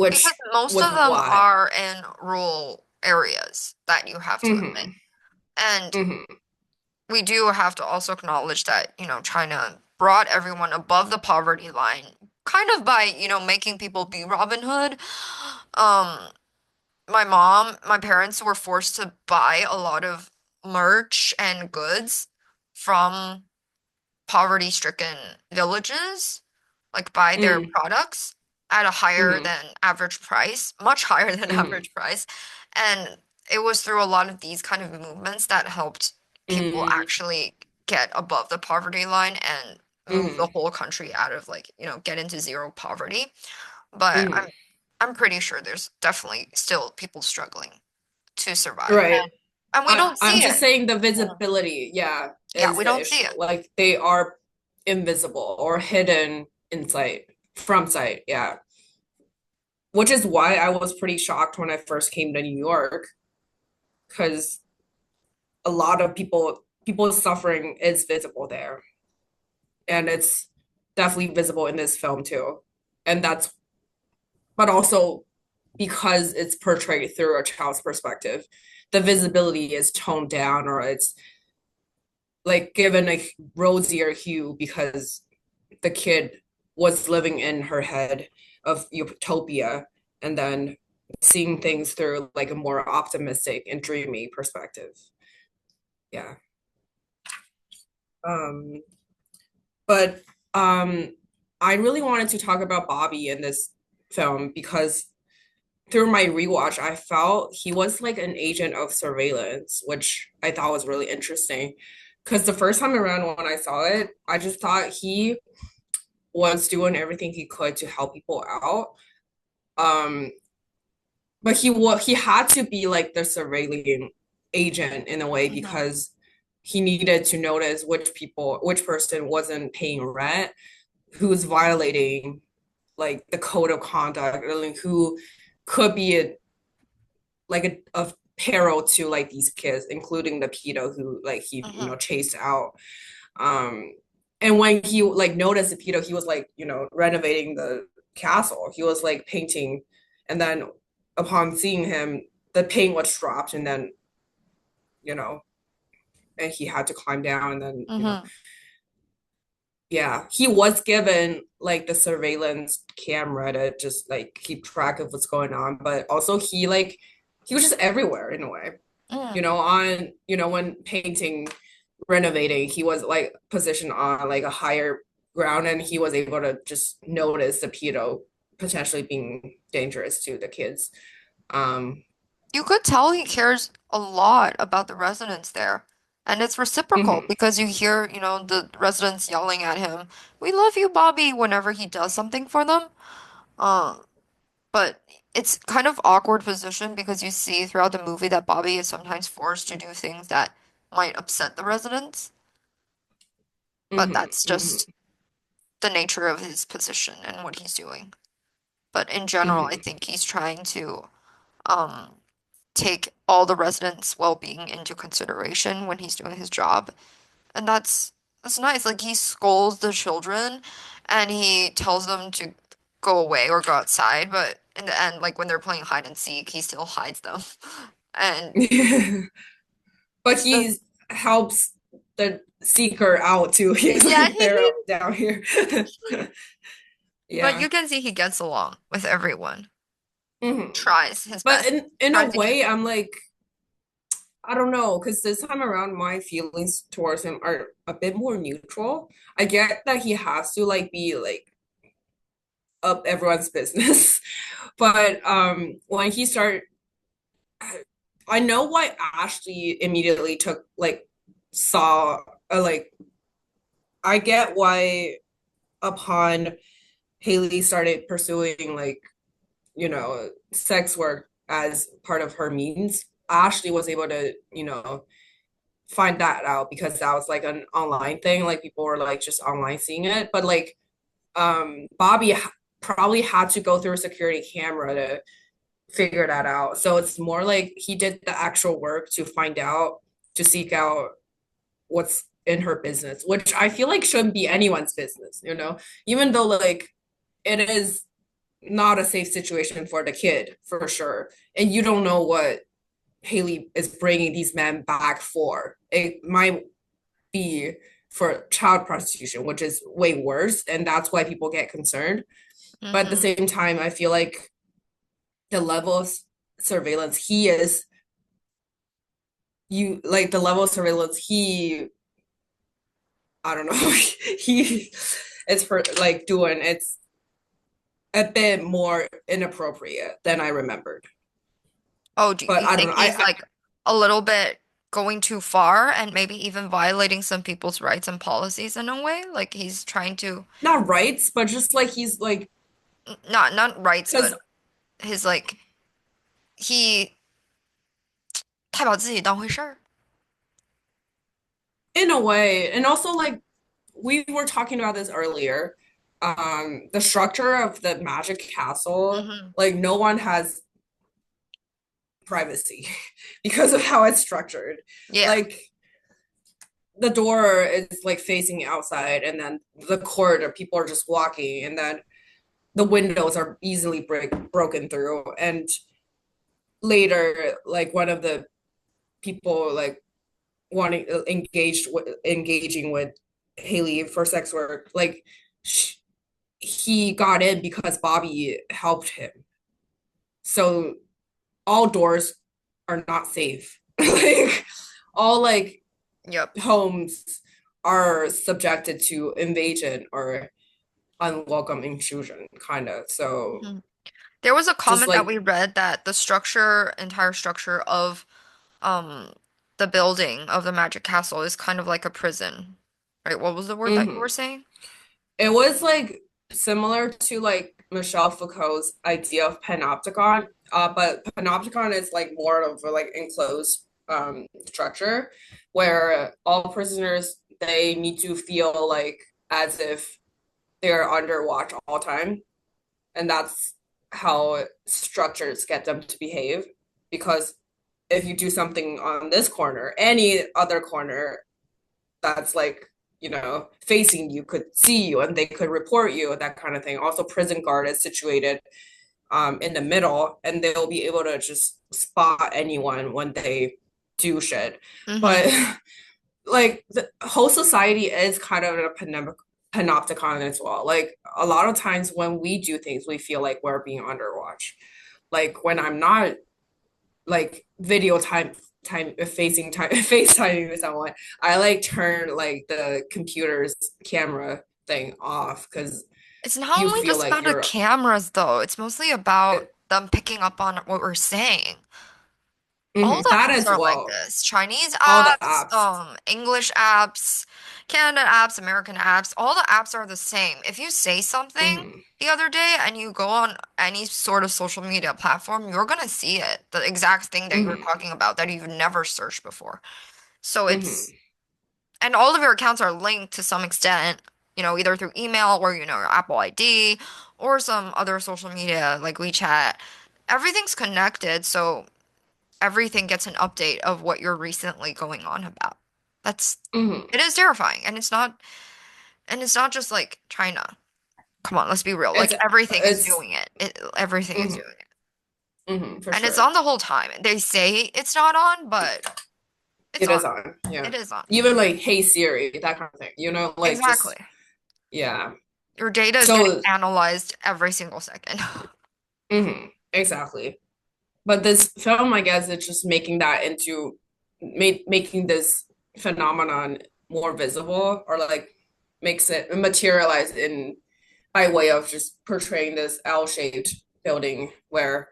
Because which most with of them what? are in rural areas, that you have to admit. Mm-hmm, And mm-hmm, we do have to also acknowledge that, China brought everyone above the poverty line, kind of by, making people be Robin Hood. Um, my parents were forced to buy a lot of merch and goods from poverty-stricken villages, like buy their mm-hmm, products at a higher mm-hmm, than average price, much higher than mm-hmm, average price. And it was through a lot of these kind of movements that helped people actually get above the poverty line and move the mm-hmm, whole country out of like, get into zero poverty. But mm-hmm. I'm pretty sure there's definitely still people struggling to survive. Right. And we don't I'm see just it. saying the Yeah. visibility, yeah, Yeah, is we the don't see issue. it. Like they are invisible or hidden in sight, from sight, yeah. Which is why I was pretty shocked when I first came to New York, because a lot of people's suffering is visible there. And it's definitely visible in this film too. And that's but also because it's portrayed through a child's perspective, the visibility is toned down or it's like given a rosier hue because the kid was living in her head of utopia and then seeing things through like a more optimistic and dreamy perspective. Yeah. Um, but I really wanted to talk about Bobby in this film because through my rewatch, I felt he was like an agent of surveillance, which I thought was really interesting. Because the first time around when I saw it, I just thought he was doing everything he could to help people out. Um, but he had to be like the surveilling agent in a way Hmm. because he needed to notice which person wasn't paying rent, who's violating like the code of conduct, or like who could be a peril to like these kids, including the pedo who like he Hmm. chased out. Um, and when he like noticed the pedo, he was like renovating the castle. He was like painting, and then upon seeing him, the paint was dropped, and then you know, and he had to climb down, and then Hmm. yeah, he was given like the surveillance camera to just like keep track of what's going on, but also he was just everywhere in a way. Mm. When painting, renovating, he was like positioned on like a higher ground and he was able to just notice the pedo potentially being dangerous to the kids. Um, You could tell he cares a lot about the residents there. And it's reciprocal mhm, because you hear, the residents yelling at him, "We love you, Bobby," whenever he does something for them. Uh, but it's kind of awkward position because you see throughout the movie that Bobby is sometimes forced to do things that might upset the residents. But mhm, that's just mhm, the nature of his position and what he's doing. But in general, I mhm, think he's trying to um take all the residents' well-being into consideration when he's doing his job. And that's nice. Like he scolds the children and he tells them to go away or go outside, but in the end, like when they're playing hide and seek, he still hides them. And mhm. But the, he helps the seeker out too. He's yeah, like they're up down here. but Yeah. you can see he gets along with everyone. Mhm. Tries his But best. in a Tries to keep. way, I'm like, I don't know, because this time around, my feelings towards him are a bit more neutral. I get that he has to like be like up everyone's business, but when he started, I know why Ashley immediately took like saw like I get why upon Haley started pursuing like sex work as part of her means, Ashley was able to find that out because that was like an online thing. Like people were like just online seeing it. But like Bobby probably had to go through a security camera to figure that out. So it's more like he did the actual work to find out, to seek out what's in her business, which I feel like shouldn't be anyone's business. Even though like it is not a safe situation for the kid for sure. And you don't know what Haley is bringing these men back for. It might be for child prostitution, which is way worse, and that's why people get concerned. But at the Hmm. same time, I feel like the level of surveillance he is, you like the level of surveillance he, I don't know, he is for like doing it's a bit more inappropriate than I remembered. Oh, do But you I don't think know. he's like a little bit going too far and maybe even violating some people's rights and policies in a way? Like he's trying to Not rights, but just like he's like not rights, because but his like he 太把自己当回事儿。in a way, and also like we were talking about this earlier. The structure of the magic castle, Hmm. like no one has privacy because of how it's structured. Yeah. Like the door is like facing outside, and then the corridor, people are just walking, and then the windows are easily broken through. And later, like one of the people like wanting engaging with Haley for sex work, like sh he got in because Bobby helped him. So all doors are not safe. Like all like Yep. homes are subjected to invasion or unwelcome intrusion, kind of. So Mhm. There was a just comment that like, we read that the entire structure of um the building of the Magic Castle is kind of like a prison. Right? What was the word that you mhm. were saying? It was like similar to like Michel Foucault's idea of panopticon, but panopticon is like more of a like enclosed structure where all prisoners they need to feel like as if they're under watch all time, and that's how structures get them to behave. Because if you do something on this corner, any other corner that's like facing you could see you and they could report you, that kind of thing. Also prison guard is situated in the middle and they'll be able to just spot anyone when they do shit. Mm-hmm. But like the whole society is kind of a panopticon as well. Like a lot of times when we do things we feel like we're being underwatched. Like when I'm not like video time facing time FaceTiming with someone, I like turn like the computer's camera thing off because It's not you only feel just like about the you're cameras though. It's mostly about it, them picking up on what we're saying. All the that apps as are like well. this. Chinese All the apps, apps. English apps, Canada apps, American apps, all the apps are the same. If you say something Hmm. the other day and you go on any sort of social media platform, you're gonna see it, the exact thing that you're Hmm. talking about that you've never searched before. So Hmm. and all of your accounts are linked to some extent, either through email or, your Apple ID or some other social media like WeChat. Everything's connected, so everything gets an update of what you're recently going on about. That's Hmm. it is terrifying, and it's not just like China. Come on, let's be real. it's Like everything is it's doing it. Everything is hmm. doing it. Hmm, for And it's sure. on the whole time. They say it's not on, but it's It on. is on, yeah. It is on. Even like hey Siri, that kind of thing, like Exactly. just yeah. Your data is getting So analyzed every single second. exactly. But this film, I guess, it's just making that into making this phenomenon more visible, or like makes it materialize in by way of just portraying this L-shaped building where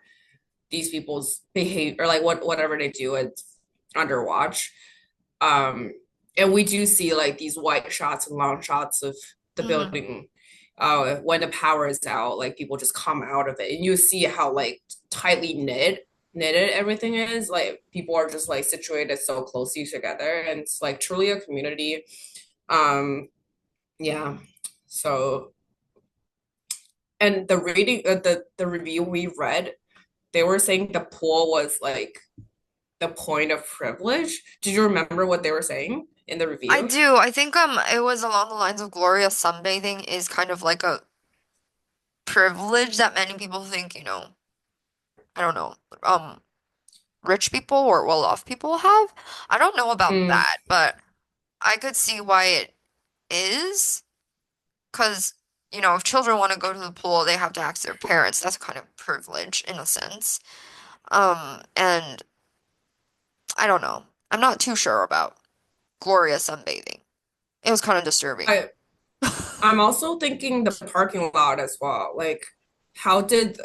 these people's behave or like whatever they do, it's under watch. Um, and we do see like these wide shots and long shots of the Hmm. building when the power is out, like people just come out of it, and you see how like tightly knitted everything is. Like people are just like situated so closely together, and it's like truly a community. Um, yeah. So, and the reading, the review we read, they were saying the pool was like the point of privilege. Did you remember what they were saying in the I review? do. I think it was along the lines of Gloria sunbathing is kind of like a privilege that many people think, I don't know, rich people or well-off people have. I don't know about Mm, that, but I could see why it is. Because, if children want to go to the pool, they have to ask their parents. That's kind of privilege in a sense. And I don't know. I'm not too sure about Gloria sunbathing. It was kind of disturbing. I I'm also thinking the parking lot as well. Like, how did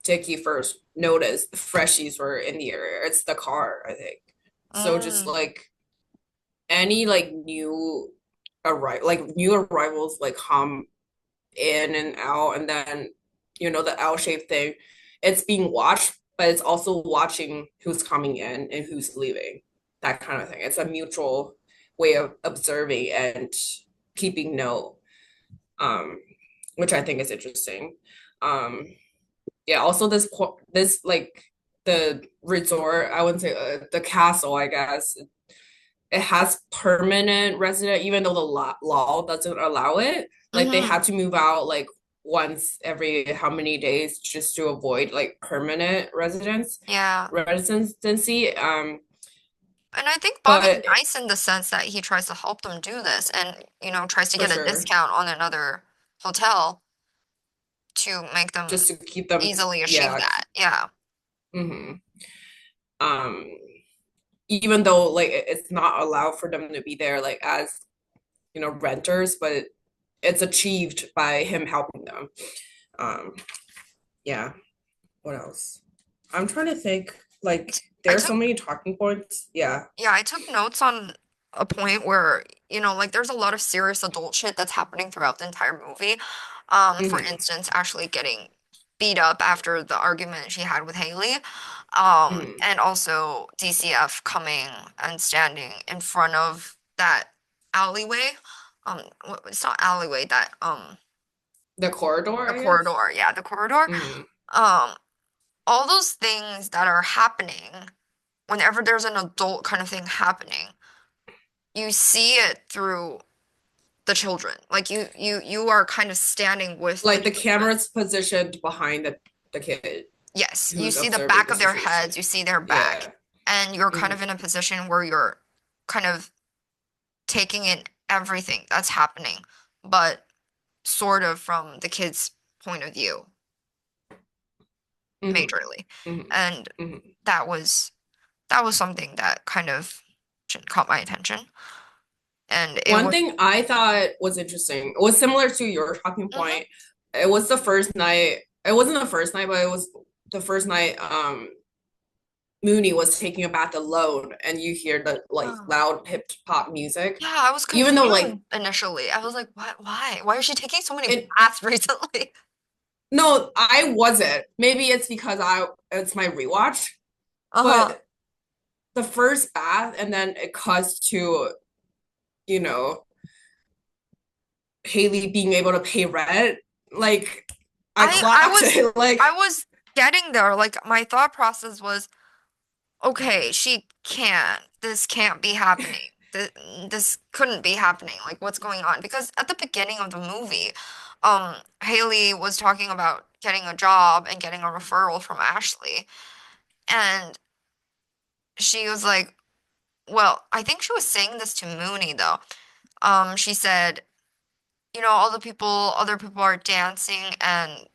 Dickie first notice the freshies were in the area? It's the car, I think. So just Mm, like any like new arrivals like come in and out, and then the L-shaped thing, it's being watched, but it's also watching who's coming in and who's leaving, that kind of thing. It's a mutual way of observing and keeping note, um, which I think is interesting. Um, yeah, also this like the resort, I wouldn't say the castle, I guess. It has permanent resident, even though the law doesn't allow it. Like they hmm. had to move out like once every how many days just to avoid like permanent Yeah. residency. And I think Bobby's But nice in the sense that he tries to help them do this and, tries to for get a sure, discount on another hotel to make them just to keep them, easily achieve yeah. that. Yeah. Hmm. Um, even though like it's not allowed for them to be there like as renters, but it's achieved by him helping them. Um, yeah. What else? I'm trying to think. Like, I there are took so many talking points. Yeah. Yeah, I took notes on a point where, like there's a lot of serious adult shit that's happening throughout the entire movie. For Hmm. instance, Ashley getting beat up after the argument she had with Haley. Hmm. And also DCF coming and standing in front of that alleyway. It's not alleyway, that The corridor, the I guess. corridor. Yeah, the corridor. Hmm. Um, all those things that are happening whenever there's an adult kind of thing happening, you see it through the children. Like you are kind of standing with the Like the children. camera's positioned behind the kid Yes, you who's see the observing back the of their situation. heads, you see their back, Yeah. and you're kind Hmm. of in a position where you're kind of taking in everything that's happening, but sort of from the kid's point of view, Hmm. majorly. Hmm. And Hmm. that was that was something that kind of caught my attention. And it One was thing I thought was interesting, it was similar to your talking Mhm. point. It was the first night. It wasn't the first night, but it was the first night Mooney was taking a bath alone and you hear the like loud hip hop music. Yeah, I was Even confused though like initially. I was like, what? Why? Why is she taking so many it baths recently? no, I wasn't. Maybe it's because I it's my rewatch, Uh-huh. but the first bath and then it cuts to, you know, Haley being able to pay rent. Like I I I clocked was it. I Like was getting there. Like my thought process was, okay, she can't. This can't be happening. This couldn't be happening. Like what's going on? Because at the beginning of the movie, Haley was talking about getting a job and getting a referral from Ashley. And she was like, well, I think she was saying this to Mooney though. She said, all the people, other people are dancing and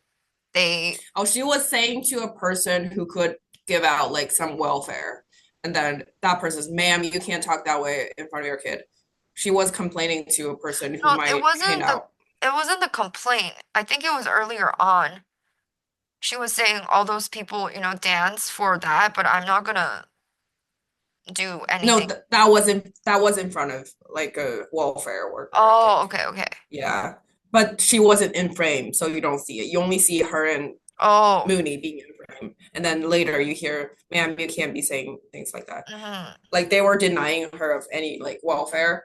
they, oh, she was saying to a person who could give out like some welfare. And then that person's, ma'am, you can't talk that way in front of your kid. She was complaining to a person who no, it might hand wasn't the, out. it wasn't the complaint. I think it was earlier on. She was saying all those people, dance for that, but I'm not gonna do No, anything. that was in front of like a welfare worker, I Oh, think. okay, okay. Yeah. But she wasn't in frame, so you don't see it. You only see her and Oh, Mooney being in frame. And then later you hear, ma'am, you can't be saying things like that. mhm. Like they were denying her of any like welfare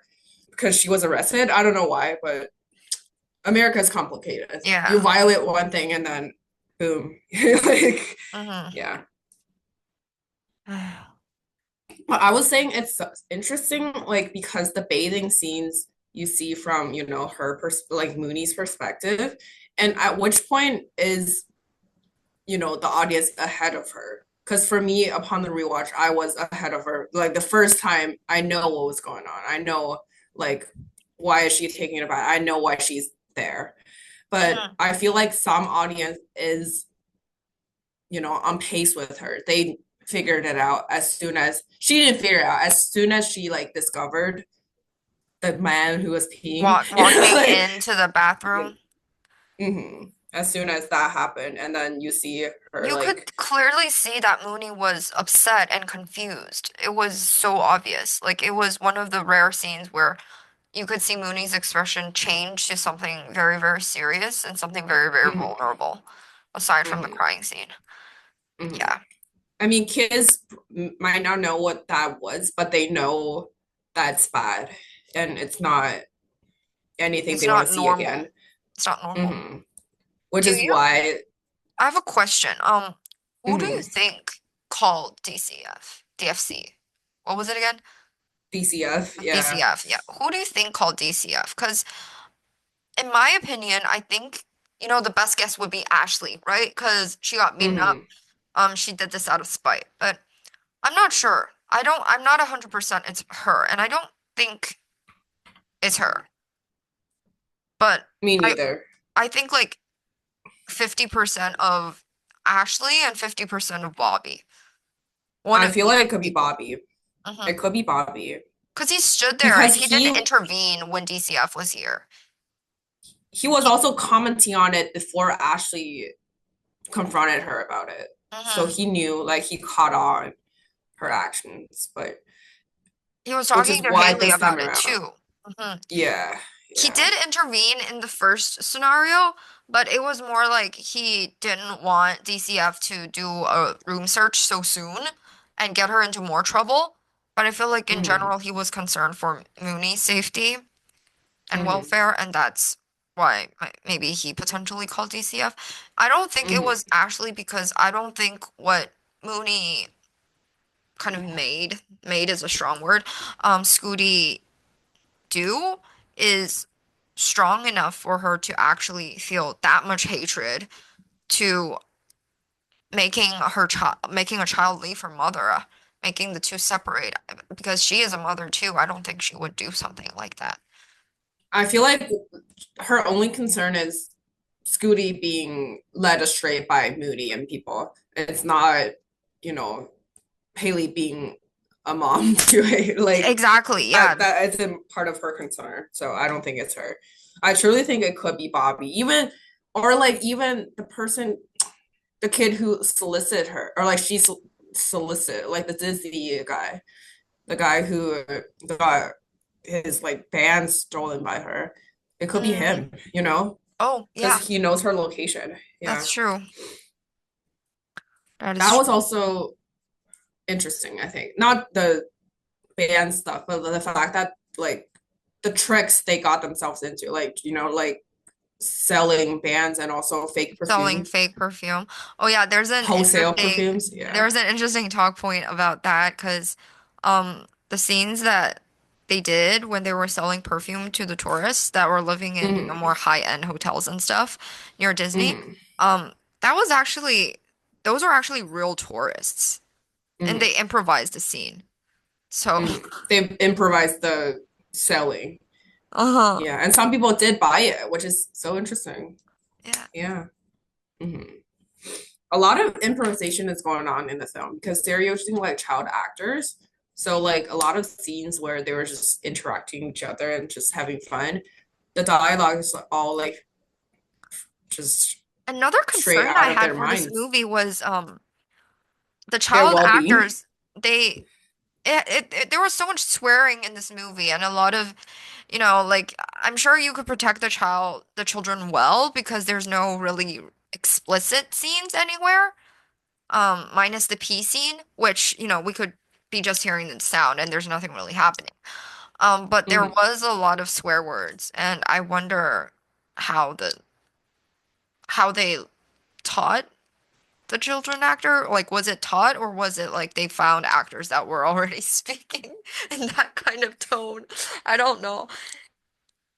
because she was arrested. I don't know why, but America's complicated. You Yeah. violate one thing and then boom. Like, Mhm. yeah. But I was saying it's interesting, like because the bathing scenes you see from, her like Mooney's perspective, and at which point is, the audience ahead of her. Because for me, upon the rewatch, I was ahead of her. Like the first time, I know what was going on. I know, like, why is she taking it back? I know why she's there. But Mhm. I feel like some audience is, on pace with her. They figured it out as soon as she didn't figure it out. As soon as she like discovered the man who was peeing, Walking like, into the bathroom. as soon as that happened, and then you see her You like, could clearly see that Mooney was upset and confused. It was so obvious. Like it was one of the rare scenes where you could see Mooney's expression change to something very, very serious and something very, very mm-hmm, vulnerable, aside from the mm-hmm, crying scene. mm-hmm. Yeah, I mean, kids might not know what that was, but they know that's bad, and it's not anything it's they want not to see again. normal. It's not normal. Hmm. Which Do is you? why, I have a question. Who do you mhm, think called DCF? DFC? What was it again? DCF, yeah. DCF. Yeah. Who do you think called DCF? Because in my opinion, I think, the best guess would be Ashley, right? Because she got beaten up. Hmm. She did this out of spite, but I'm not sure. I'm not 100% it's her, and I don't think it's her. But Me I neither. I think like 50% of Ashley and 50% of Bobby. One I of feel these like it could be people. Bobby. hmm It could be Bobby Because he stood there and because he didn't intervene when DCF was here. he was He, also commenting on it before Ashley confronted her about it. So mhm. he knew, like he caught on her actions, but He was which talking is to why Haley this time about it around, too. Mhm. yeah, He yeah. did intervene in the first scenario, but it was more like he didn't want DCF to do a room search so soon and get her into more trouble. But I feel like in hmm general he was concerned for Mooney's safety and hmm welfare, and that's why maybe he potentially called DCF. I don't think it was hmm actually because I don't think what Mooney kind of made is a strong word, Scooty do is strong enough for her to actually feel that much hatred to making a child leave her mother, making the two separate because she is a mother too. I don't think she would do something like that. I feel like her only concern is Scooty being led astray by Moody and people. It's not, you know, Haley being a mom to it. Like Exactly, yeah. that is a part of her concern. So I don't think it's her. I truly think it could be Bobby. Even or like even the person, the kid who solicited her, or like she solicited, like the Disney guy, the guy who got his like band stolen by her. It could be Mm. him, you know, Oh, yeah, because he knows her location. Yeah, that's true. That is that was true. also interesting. I think not the band stuff, but the fact that like the tricks they got themselves into, like like selling bands and also fake Selling perfume, fake perfume. Oh yeah, wholesale perfumes. Yeah. there's an interesting talk point about that because the scenes that they did when they were selling perfume to the tourists that were living in, hmm more high-end hotels and stuff near Disney, hmm um that was actually those were actually real tourists and they hmm improvised a scene. So, They improvised the selling. uh-huh. Yeah, and some people did buy it, which is so interesting. Yeah. Yeah. hmm A lot of improvisation is going on in the film because they're using like child actors. So like a lot of scenes where they were just interacting with each other and just having fun. The dialogue is all like just Another straight concern I out of had their for this minds. movie was the Their child well-being. actors, they there was so much swearing in this movie and a lot of, like I'm sure you could protect the children well because there's no really explicit scenes anywhere, minus the pee scene, which, we could be just hearing the sound and there's nothing really happening. But there hmm was a lot of swear words and I wonder how how they taught the children actor? Like, was it taught or was it like they found actors that were already speaking in that kind of tone? I don't know.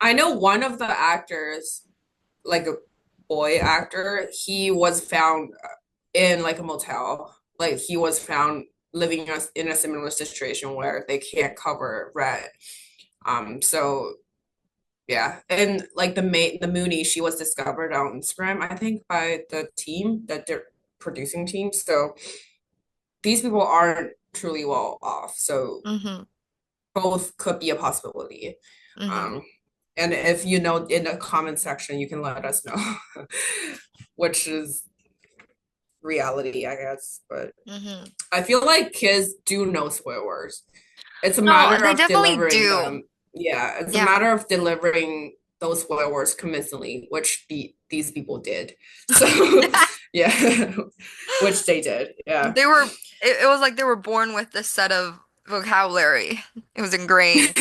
I know one of the actors, like a boy actor, he was found in like a motel. Like he was found living in a similar situation where they can't cover rent. So yeah, and like the Mooney, she was discovered on Instagram, I think, by the team that they're producing team. So these people aren't truly well off. So Mm-hmm. both could be a possibility. Mm-hmm. Um, and if you know in the comment section, you can let us know, which is reality, I guess. But Mm-hmm. I feel like kids do know swear words. It's a No, matter they of definitely delivering do. them. Yeah, it's a Yeah. matter of delivering those swear words convincingly, which these people did. So, yeah, which they did. Yeah. They were it was like they were born with this set of vocabulary. It was ingrained.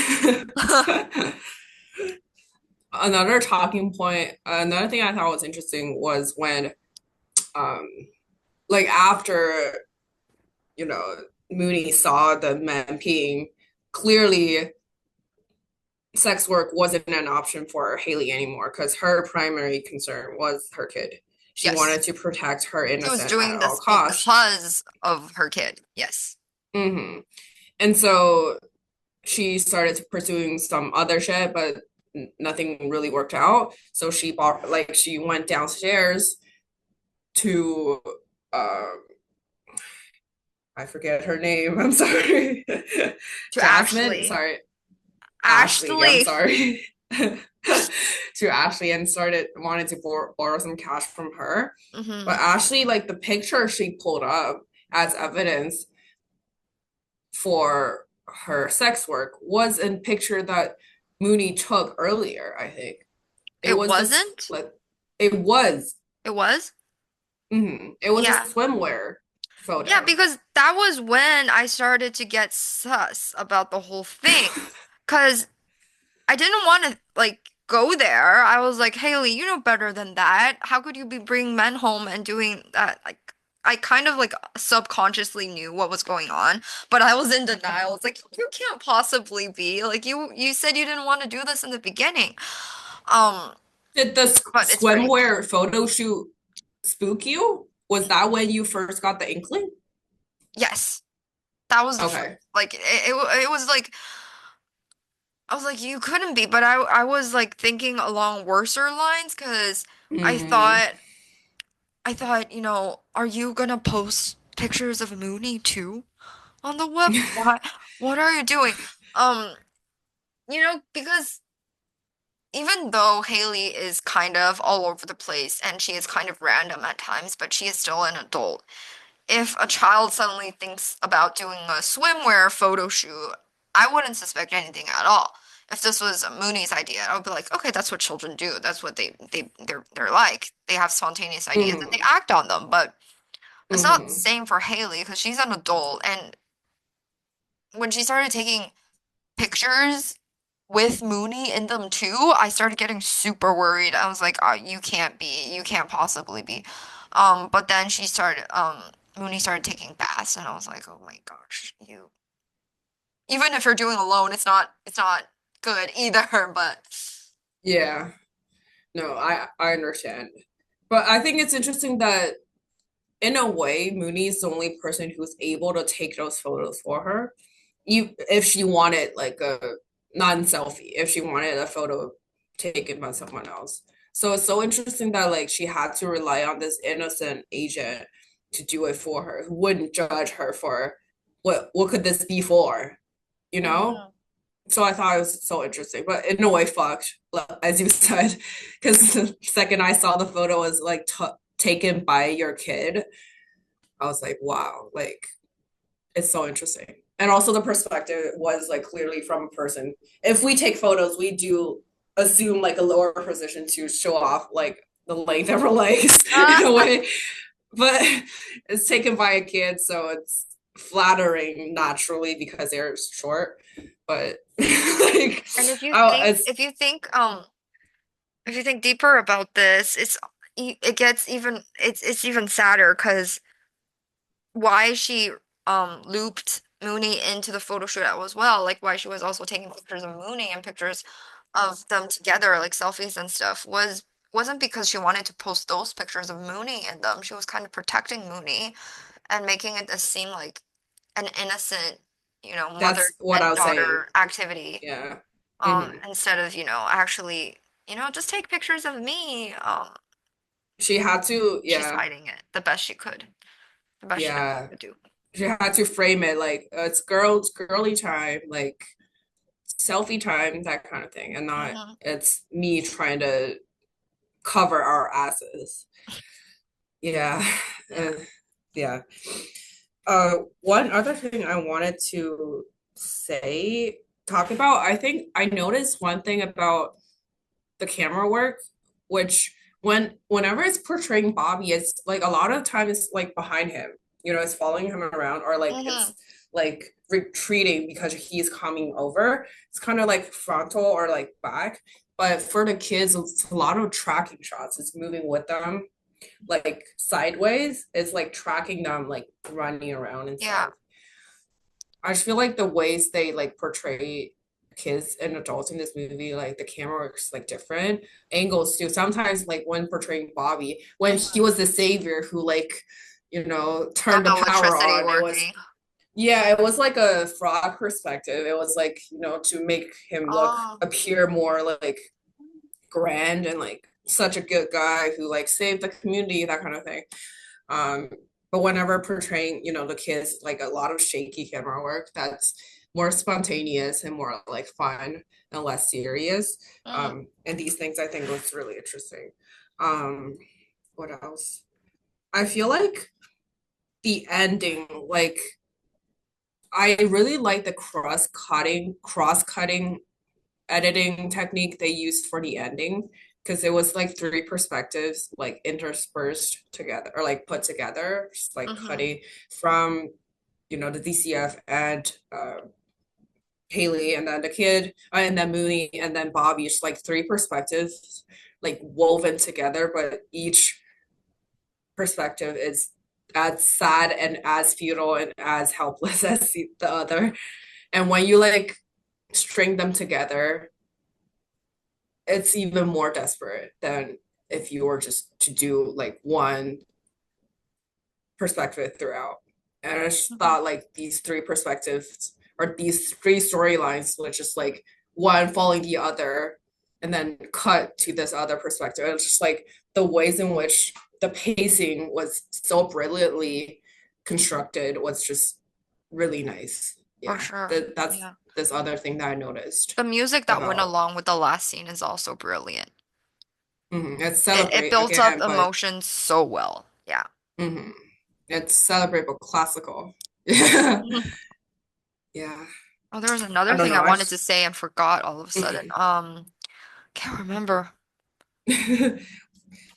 Another talking point, another thing I thought was interesting was when, um, like after, you know, Mooney saw the men peeing, clearly sex work wasn't an option for Haley anymore because her primary concern was her kid. She Yes. wanted to protect her She was innocent at doing all this costs. because of her kid. Yes. hmm And so she started pursuing some other shit, but nothing really worked out. So she went downstairs to uh I forget her name. I'm sorry. To Jasmine, Ashley. sorry. Ashley, I'm Ashley. sorry. To Ashley and started wanted to borrow some cash from her. But Hmm. Ashley, like the picture she pulled up as evidence for her sex work was a picture that Mooney took earlier, I think. It It was this wasn't? like it was It was? it was a Yeah. swimwear Yeah, photo. because that was when I started to get sus about the whole thing. Because I didn't want to like go there. I was like, Haley, you know better than that. How could you be bringing men home and doing that? Like, I kind of like subconsciously knew what was going on, but I was in denial. It's like you can't possibly be like you said you didn't want to do this in the beginning. Um, Did the but it's pretty. swimwear photo shoot spook you? Was that when you first got the inkling? Yes, that was the first. Okay. Like it was like I was like you couldn't be, but I was like thinking along worser lines because I Mm. thought. are you gonna post pictures of Mooney too on the web? What are you doing? Um, because even though Haley is kind of all over the place and she is kind of random at times, but she is still an adult. If a child suddenly thinks about doing a swimwear photo shoot, I wouldn't suspect anything at all. If this was Mooney's idea, I would be like, okay, that's what children do. That's what they're like. They have spontaneous ideas and they Hmm. act on them. But it's not the Hmm. same for Haley because she's an adult. And when she started taking pictures with Mooney in them too, I started getting super worried. I was like, oh, you can't possibly be. But then Mooney started taking baths, and I was like, oh my gosh, even if you're doing alone, it's not good either. But Yeah. No, I understand. But I think it's interesting that in a way, Mooney's the only person who's able to take those photos for her. You if she wanted like a non-selfie, if she wanted a photo taken by someone else. So it's so interesting that like she had to rely on this innocent agent to do it for her, who wouldn't judge her for what could this be for, you know? Mhm. So I thought it was so interesting, but in a way, fucked, as you said, because the second I saw the photo was like taken by your kid, I was like, wow, like it's so interesting. And also the perspective was like clearly from a person. If we take photos, we do assume like a lower position to show off like the length of our legs in a way, but it's taken by a kid, so it's flattering naturally because they're short. But like, And it's if you think deeper about this, it gets even it's even sadder because why she looped Mooney into the photo shoot as well, like why she was also taking pictures of Mooney and pictures of them together, like selfies and stuff, wasn't because she wanted to post those pictures of Mooney in them. She was kind of protecting Mooney and making it seem like an innocent, mother that's what I and was saying. daughter activity, Yeah. Hmm. instead of, actually, just take pictures of me. She had to, She's yeah, hiding it the best she could, the best she knows yeah. how to do. She had to frame it like it's girly time, like selfie time, that kind of thing, and not Hmm. it's me trying to cover our asses. Yeah. Yeah. Uh, yeah. One other thing I wanted to talk about, I think I noticed one thing about the camera work, which whenever it's portraying Bobby, it's like a lot of time it's like behind him, it's following him around, or like Hmm. it's like retreating because he's coming over. It's kind of like frontal or like back. But for the kids, it's a lot of tracking shots. It's moving with them, like sideways. It's like tracking them, like running around and Yeah. stuff. I just feel like the ways they like portray kids and adults in this movie, like the camera works like different angles too. Sometimes like when portraying Bobby, when he Hmm. was the savior who like, Got turned the the power electricity on, it was working. Yeah, it was like a frog perspective. It was like, to make him Oh. appear more like grand and like such a good guy who like saved the community, that kind of thing. Um, but whenever portraying, the kids, like a lot of shaky camera work that's more spontaneous and more like fun and less serious. Mm. And these things I think was really interesting. Um, what else? I feel like the ending, like I really like the cross cutting editing technique they used for the ending because it was like three perspectives like interspersed together or like put together, just like Mm-hmm. cutting from the DCF and Haley and then the kid and then Mooney and then Bobby. It's like three perspectives like woven together, but each perspective is as sad and as futile and as helpless as the other. And when you like string them together, it's even more desperate than if you were just to do like one perspective throughout. And I just Mm-hmm. thought like these three perspectives or these three storylines was just like one following the other and then cut to this other perspective. It's just like the ways in which the pacing was so brilliantly constructed was just really nice. For Yeah, sure. that's Yeah. this other thing that I noticed The music that went about. along with the last scene is also brilliant. It's It celebrate builds up again, but emotions so well. Yeah. hmm it's celebrate but classical. Yeah, Mhm. yeah. Oh, there was I another don't thing know. I wanted to say and forgot all of a sudden. Mhm. Can't remember.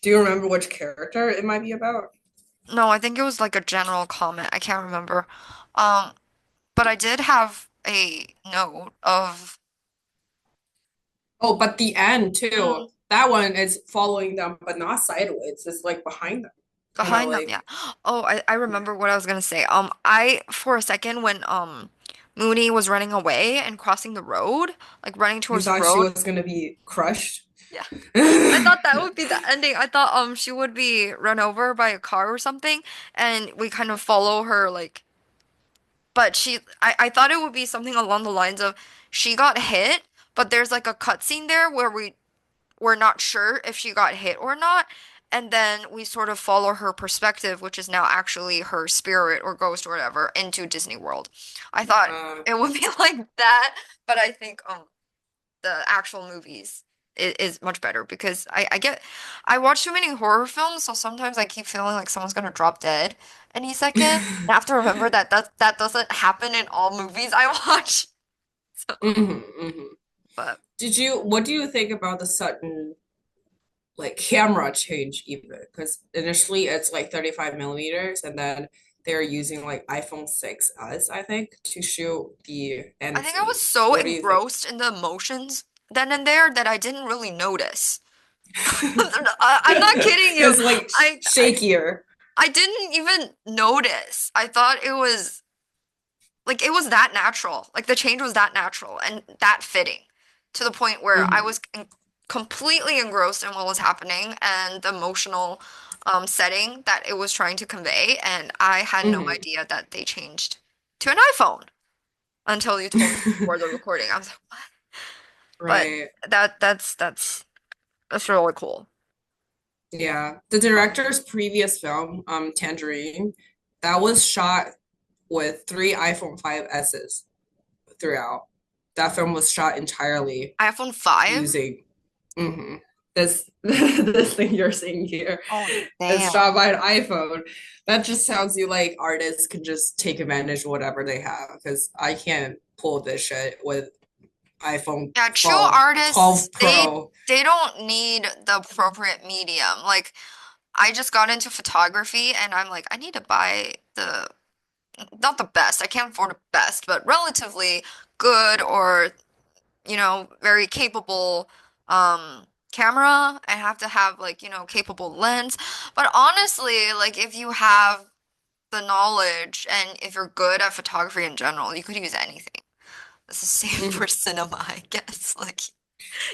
Do you remember which character it might be about? No, I think it was like a general comment. I can't remember. Um, but I did have a note of Oh, but the end too. mm, That one is following them, but not sideways. It's like behind them, kind of behind them, yeah. like Oh, I remember what I was gonna say. I for a second when Mooney was running away and crossing the road, like running you towards the thought she road. was gonna be crushed. Yeah. I thought that would be the ending. I thought she would be run over by a car or something and we kind of follow her like but I thought it would be something along the lines of she got hit, but there's like a cutscene there where we're not sure if she got hit or not. And then we sort of follow her perspective, which is now actually her spirit or ghost or whatever, into Disney World. I thought Uh, it would be like that, but I think the actual movies is much better because I watch too many horror films, so sometimes I keep feeling like someone's gonna drop dead any second. I have to remember that that doesn't happen in all movies I watch. So, hmm. but What do you think about the sudden like camera change even? Because initially it's like 35 millimeters and then they're using like iPhone 6s, I think, to shoot the I end think I was scenes. so What do you think? engrossed in the emotions then and there that I didn't really notice. I'm not kidding you. It's like I I shakier. I didn't even notice. I thought it was like it was that natural. Like the change was that natural and that fitting to the point where I Hmm was completely engrossed in what was happening and the emotional setting that it was trying to convey. And I had no hmm idea that they changed to an iPhone until you told me before the recording. I was like, what? But Right. that's really cool. Yeah. The director's previous film, Tangerine, that was shot with three iPhone 5Ss throughout. That film was shot entirely iPhone 5? using this this thing you're seeing here Oh, is damn. shot by an iPhone. That just sounds you like artists can just take advantage of whatever they have because I can't pull this shit with iPhone Yeah, true 12 artists, Pro. they don't need the appropriate medium. Like I just got into photography and I'm like, I need to buy the not the best. I can't afford the best, but relatively good or, very capable camera. I have to have like, capable lens. But honestly, like if you have the knowledge and if you're good at photography in general, you could use anything. It's the same for Mhm. cinema, I guess. Like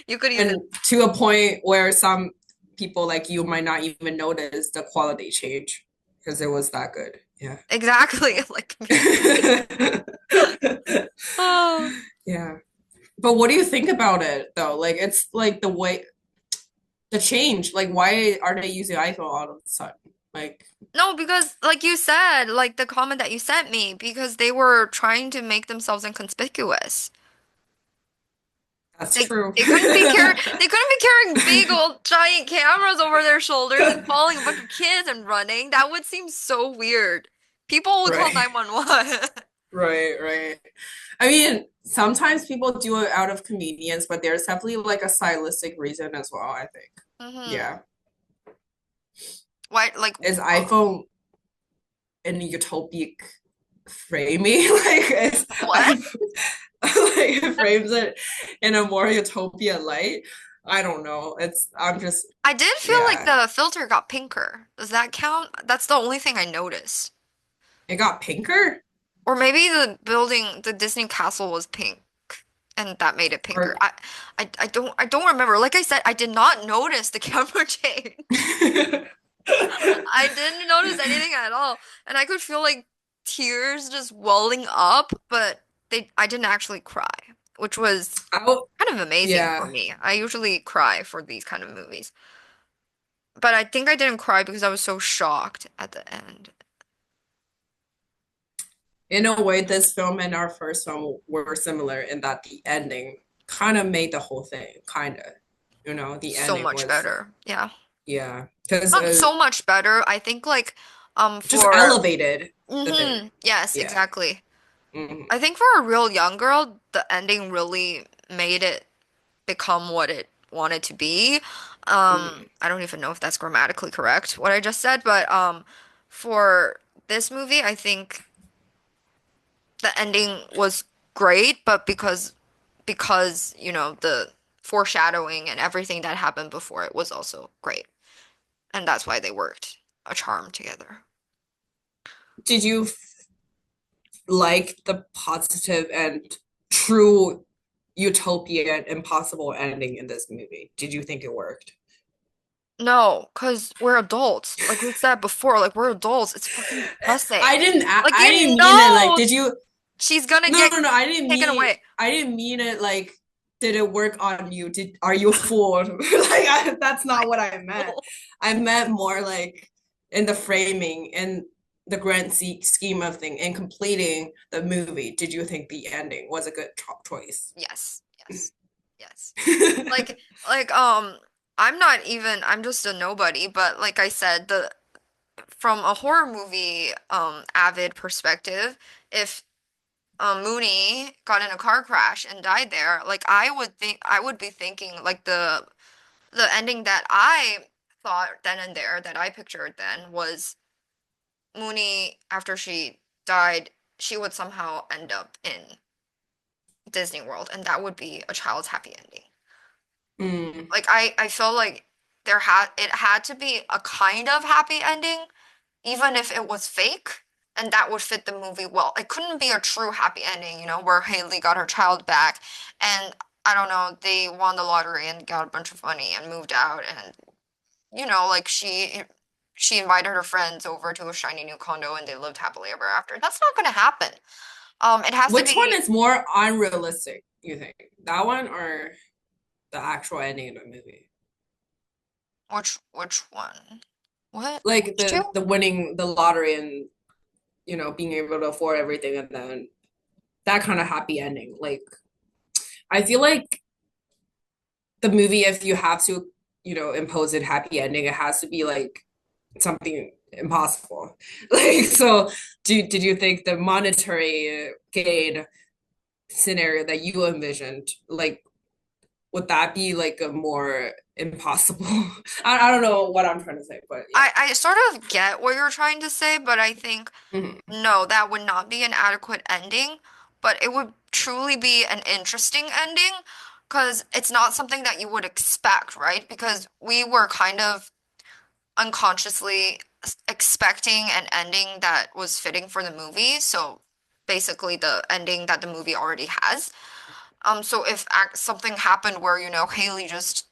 you could use it. And to a point where some people like you might not even notice the quality change because it was that good. Yeah. Exactly, like me. Oh. Yeah. But what do you think about it though? Like it's like the change. Like why are they using iPhone all of a sudden? Like No, because like you said, like the comment that you sent me, because they were trying to make themselves inconspicuous. that's They true. they couldn't be carrying big old giant cameras over their shoulders and following a bunch of kids and running. That would seem so weird. People would call Right. 911. Right, right. I mean, sometimes people do it out of convenience, but there's definitely like a stylistic reason as well, I think. hmm Yeah. Why, like, Is iPhone in utopic framing? Like it's what? I like it frames it in a more utopia light. I don't know. I'm just I did feel like yeah. the filter got pinker. Does that count? That's the only thing I noticed. It got pinker Or maybe the building, the Disney castle was pink, and that made it pinker. or I don't remember. Like I said, I did not notice the camera change. I didn't notice anything at all, and I could feel like tears just welling up, but I didn't actually cry, which was oh kind of amazing for yeah. me. I usually cry for these kind of movies, but I think I didn't cry because I was so shocked at the end. In a way, this film and our first film were similar in that the ending kind of made the whole thing, kind of. You know, the So ending much was, better. Yeah. yeah, because Not so much better. I think like just for elevated the thing. yes, Yeah. exactly. Hmm. I think for a real young girl, the ending really made it become what it wanted to be. Hmm. I don't even know if that's grammatically correct, what I just said, but for this movie, I think the ending was great, but because, you know, the foreshadowing and everything that happened before it was also great. And that's why they worked a charm together. Did you like the positive and true utopian impossible ending in this movie? Did you think it worked? No, because we're adults. Like we said before, like we're adults. It's fucking depressing. Like I you didn't mean it like know did you she's gonna no, get no, no. taken away. I didn't mean it like. Did it work on you? Are you fooled? That's not what I meant. I meant more like in the framing and the grand scheme of thing and completing the movie. Did you think the ending was a good choice? Yes, yes, yes. Like like I'm just a nobody, but like I said, the from a horror movie avid perspective, if Mooney got in a car crash and died there, like I would be thinking like the ending that I thought then and there that I pictured then was Mooney after she died, she would somehow end up in Disney World and that would be a child's happy ending. Mm. Like I feel like it had to be a kind of happy ending even if it was fake, and that would fit the movie well. It couldn't be a true happy ending, you know, where Haley got her child back and I don't know, they won the lottery and got a bunch of money and moved out and you know, like she invited her friends over to a shiny new condo and they lived happily ever after. That's not gonna happen. It has to Which one be is more unrealistic, you think? That one or the actual ending of the movie? which one? What? Like Which two? the winning the lottery and being able to afford everything and then that kind of happy ending. Like I feel like the movie, if you have to, impose a happy ending, it has to be like something impossible. Like so did you think the monetary gain scenario that you envisioned, like would that be like a more impossible? I don't know what I'm trying to say, but yeah. I sort of get what you're trying to say, but I think Mhm. no, that would not be an adequate ending, but it would truly be an interesting ending because it's not something that you would expect, right? Because we were kind of unconsciously expecting an ending that was fitting for the movie. So basically the ending that the movie already has. So if something happened where, you know, Haley just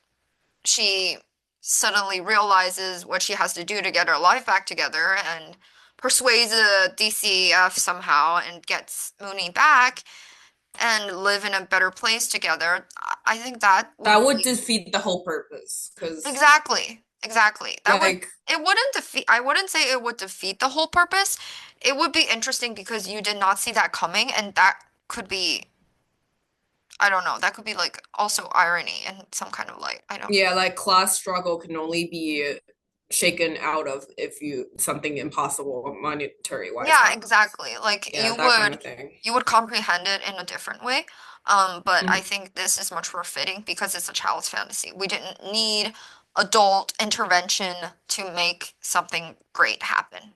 she suddenly realizes what she has to do to get her life back together and persuades the DCF somehow and gets Mooney back and live in a better place together. I think that would That would be defeat the whole purpose because exactly, exactly. That would like it wouldn't defeat, I wouldn't say it would defeat the whole purpose. It would be interesting because you did not see that coming, and that could be, I don't know, that could be like also irony in some kind of light. I don't. yeah, like class struggle can only be shaken out of if you something impossible monetary wise Yeah, happens. exactly. Like Yeah, that kind of thing. you would comprehend it in a different way. But I Mhm. think this is much more fitting because it's a child's fantasy. We didn't need adult intervention to make something great happen.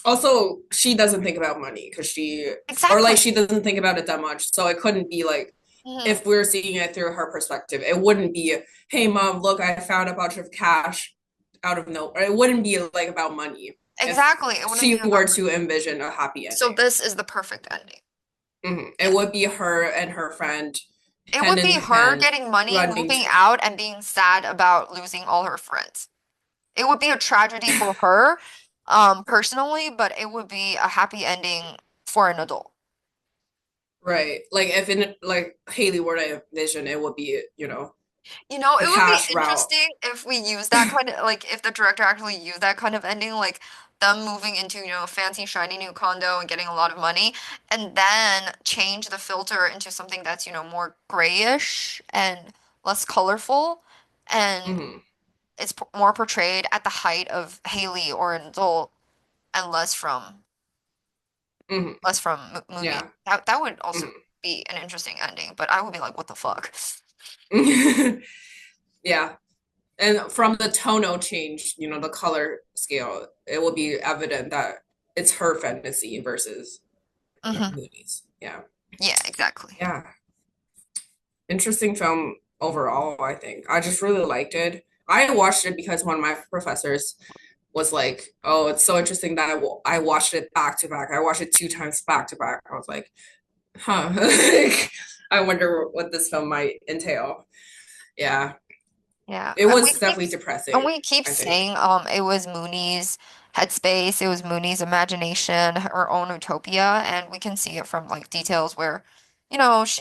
Also, she doesn't think about money because or like Exactly. she doesn't think about it that much. So it couldn't be like, Hmm. if we're seeing it through her perspective, it wouldn't be, hey mom, look, I found a bunch of cash out of nowhere. It wouldn't be like about money if Exactly. It wouldn't be she were about money. to envision a happy So ending. this is the perfect ending. It Yeah. would be her and her friend It hand would be in her hand getting money, running moving to, out, and being sad about losing all her friends. It would be a tragedy for her, personally, but it would be a happy ending for an adult. right. Like if in like Haley were to envision, it would be, You know, the it would be cash route. interesting if we use that kind of like if the director actually used that kind of ending, like them moving into, a fancy, shiny new condo and getting a lot of money, and then change the filter into something that's, more grayish and less colorful, and Hmm. it's more portrayed at the height of Haley or an adult and Hmm. less from Mooney. Yeah. That would also Hmm. be an interesting ending, but I would be like, what the fuck? Yeah. And from the tonal change, the color scale, it will be evident that it's her fantasy versus, Hmm. movies. Yeah. Yeah, exactly. Yeah. Interesting film overall, I think. I just really liked it. I watched it because one of my professors was like, "Oh, it's so interesting that I watched it back to back. I watched it two times back to back." I was like, "Huh." Like, I wonder what this film might entail. Yeah. Yeah, It was definitely and depressing, we keep I think. saying it was Mooney's headspace, it was Mooney's imagination, her own utopia, and we can see it from like details where,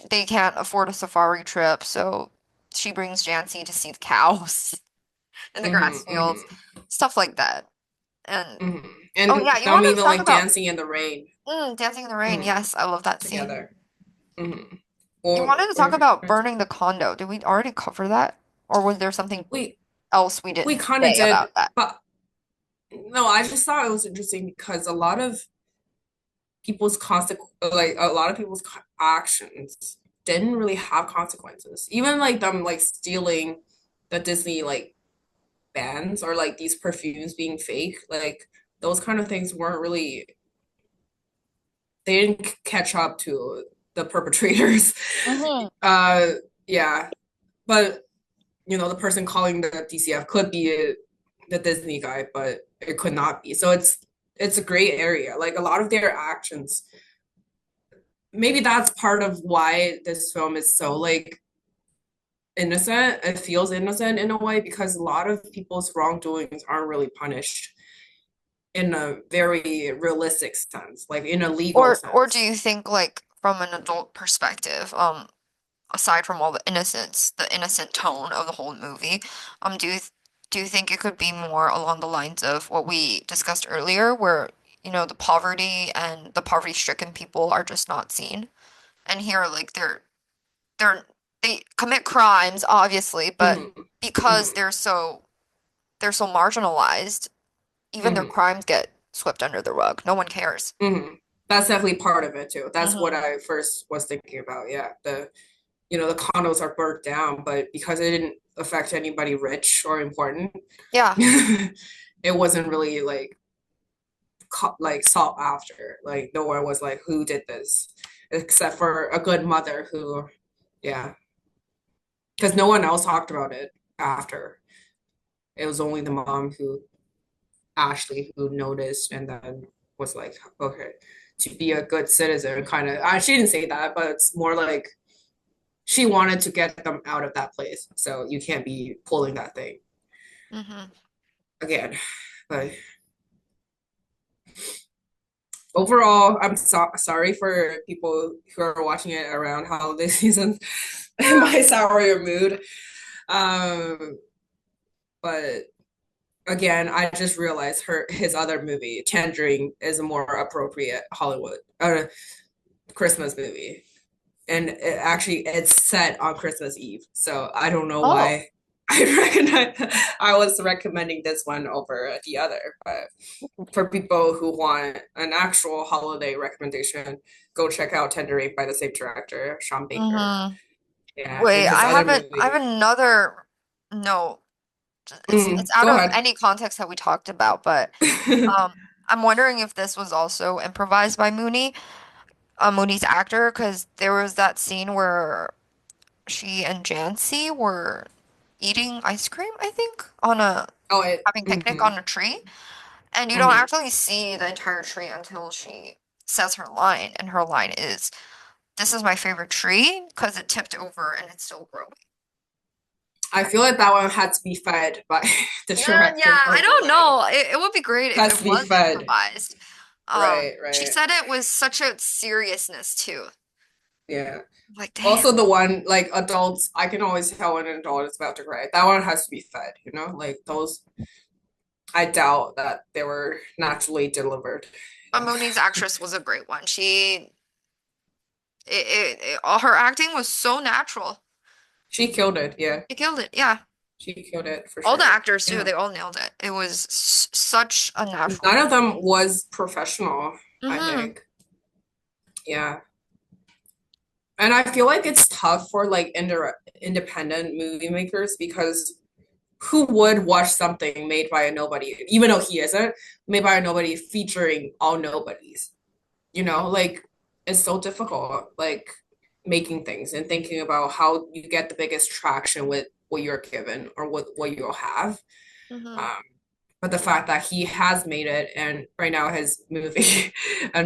they can't afford a safari trip, so she brings Jancy to see the cows in the grass Hmm. fields, Hmm. stuff like that. And Hmm. oh And yeah, you them wanted to even talk like about dancing in the rain. Dancing in the Rain. Hmm. Yes, I love that scene. Together. Hmm. You Well, wanted to talk about burning the condo. Did we already cover that? Or was there something we else we we didn't kind of say did, about that? but no, I just thought it was interesting because a lot of people's actions didn't really have consequences. Even like them like stealing the Disney like bands or like these perfumes being fake, like those kind of things weren't really, they didn't catch up to the perpetrators. Hmm. uh yeah, but the person calling the DCF could be the Disney guy, but it could not be. So it's a gray area. Like a lot of their actions, maybe that's part of why this film is so like innocent. It feels innocent in a way because a lot of people's wrongdoings aren't really punished in a very realistic sense, like in a legal Or do sense. you think like from an adult perspective, aside from all the innocence, the innocent tone of the whole movie, do you think it could be more along the lines of what we discussed earlier, where, the poverty and the poverty-stricken people are just not seen? And here, like they're they commit crimes, obviously, but Hmm. because Hmm. they're so marginalized, even their Hmm. crimes get swept under the rug. No one cares. Hmm. That's definitely part of it too. That's what Hmm. I first was thinking about. Yeah, the condos are burnt down, but because it didn't affect anybody rich or important, Yeah. it wasn't really like sought after. Like no one was like, who did this, except for a good mother who, yeah, because no one else talked about it after. It was only the mom who, Ashley, who noticed and then was like, okay, to be a good citizen, kind of. She didn't say that, but it's more like she wanted to get them out of that place. So you can't be pulling that thing. Mm-hmm. again. But overall, I'm sorry for people who are watching it around holiday season in my sour mood. Um, but again, I just realized his other movie, Tangerine, is a more appropriate Hollywood Christmas movie. And it's set on Christmas Eve. So I don't know Oh. why I was recommending this one over the other. But for people who want an actual holiday recommendation, go check out Tender Ink by the same director, Sean Baker. Mm-hmm. Yeah, and Wait, his other I have movie. another no. It's out Go of ahead. any context that we talked about, but I'm wondering if this was also improvised by Mooney, Mooney's actor, because there was that scene where she and Jancy were eating ice cream, I think, on a Oh, it. having picnic on a tree, and you don't Hmm. actually see the entire tree until she says her line, and her line is, "This is my favorite tree because it tipped over and it's still growing." I feel like that one had to be fed by the Yeah, director I of the don't line. know. It would be great if Has it to be was fed. improvised. Right, She right. said it was such a seriousness too. Yeah. Like, damn. Also, the one like adults, I can always tell when an adult is about to cry. That one has to be fed, you know? Like those, I doubt that they were naturally delivered. But Mooney's actress was a great one. All her acting was so natural. She killed it, yeah. She killed it. Yeah. She killed it for All the sure. actors too, Yeah. they all nailed it. It was such a natural None of role. them was professional, I Mm-hmm. think. Yeah. And I feel like it's tough for like independent movie makers because who would watch something made by a nobody, even though he isn't, made by a nobody featuring all nobodies? You know, like it's so difficult, like making things and thinking about how you get the biggest traction with what you're given or what you'll have. Mm-hmm. Um, but the fact that he has made it and right now his movie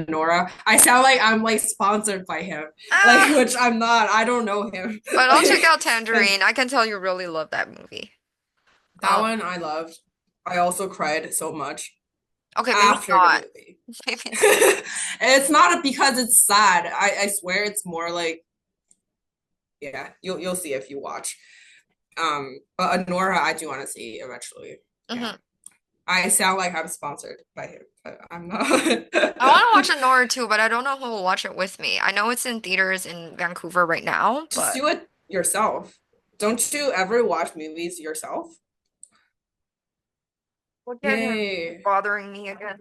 Nora, I sound like I'm like sponsored by him, like Ah, which I'm not. I don't know him. but I'll check out And Tangerine. I can tell you really love that movie. that Um, one I loved. I also cried so much okay, maybe after the not. movie. Maybe not. It's not because it's sad. I swear it's more like yeah, you'll see if you watch. But Honora, I do want to see eventually. Yeah, Mm-hmm. I sound like I'm sponsored by him, but I'm not. I want to watch Nora too, but I don't know who will watch it with me. I know it's in theaters in Vancouver right now, Just but do it yourself. Don't you ever watch movies yourself? look at him Yay! bothering me again.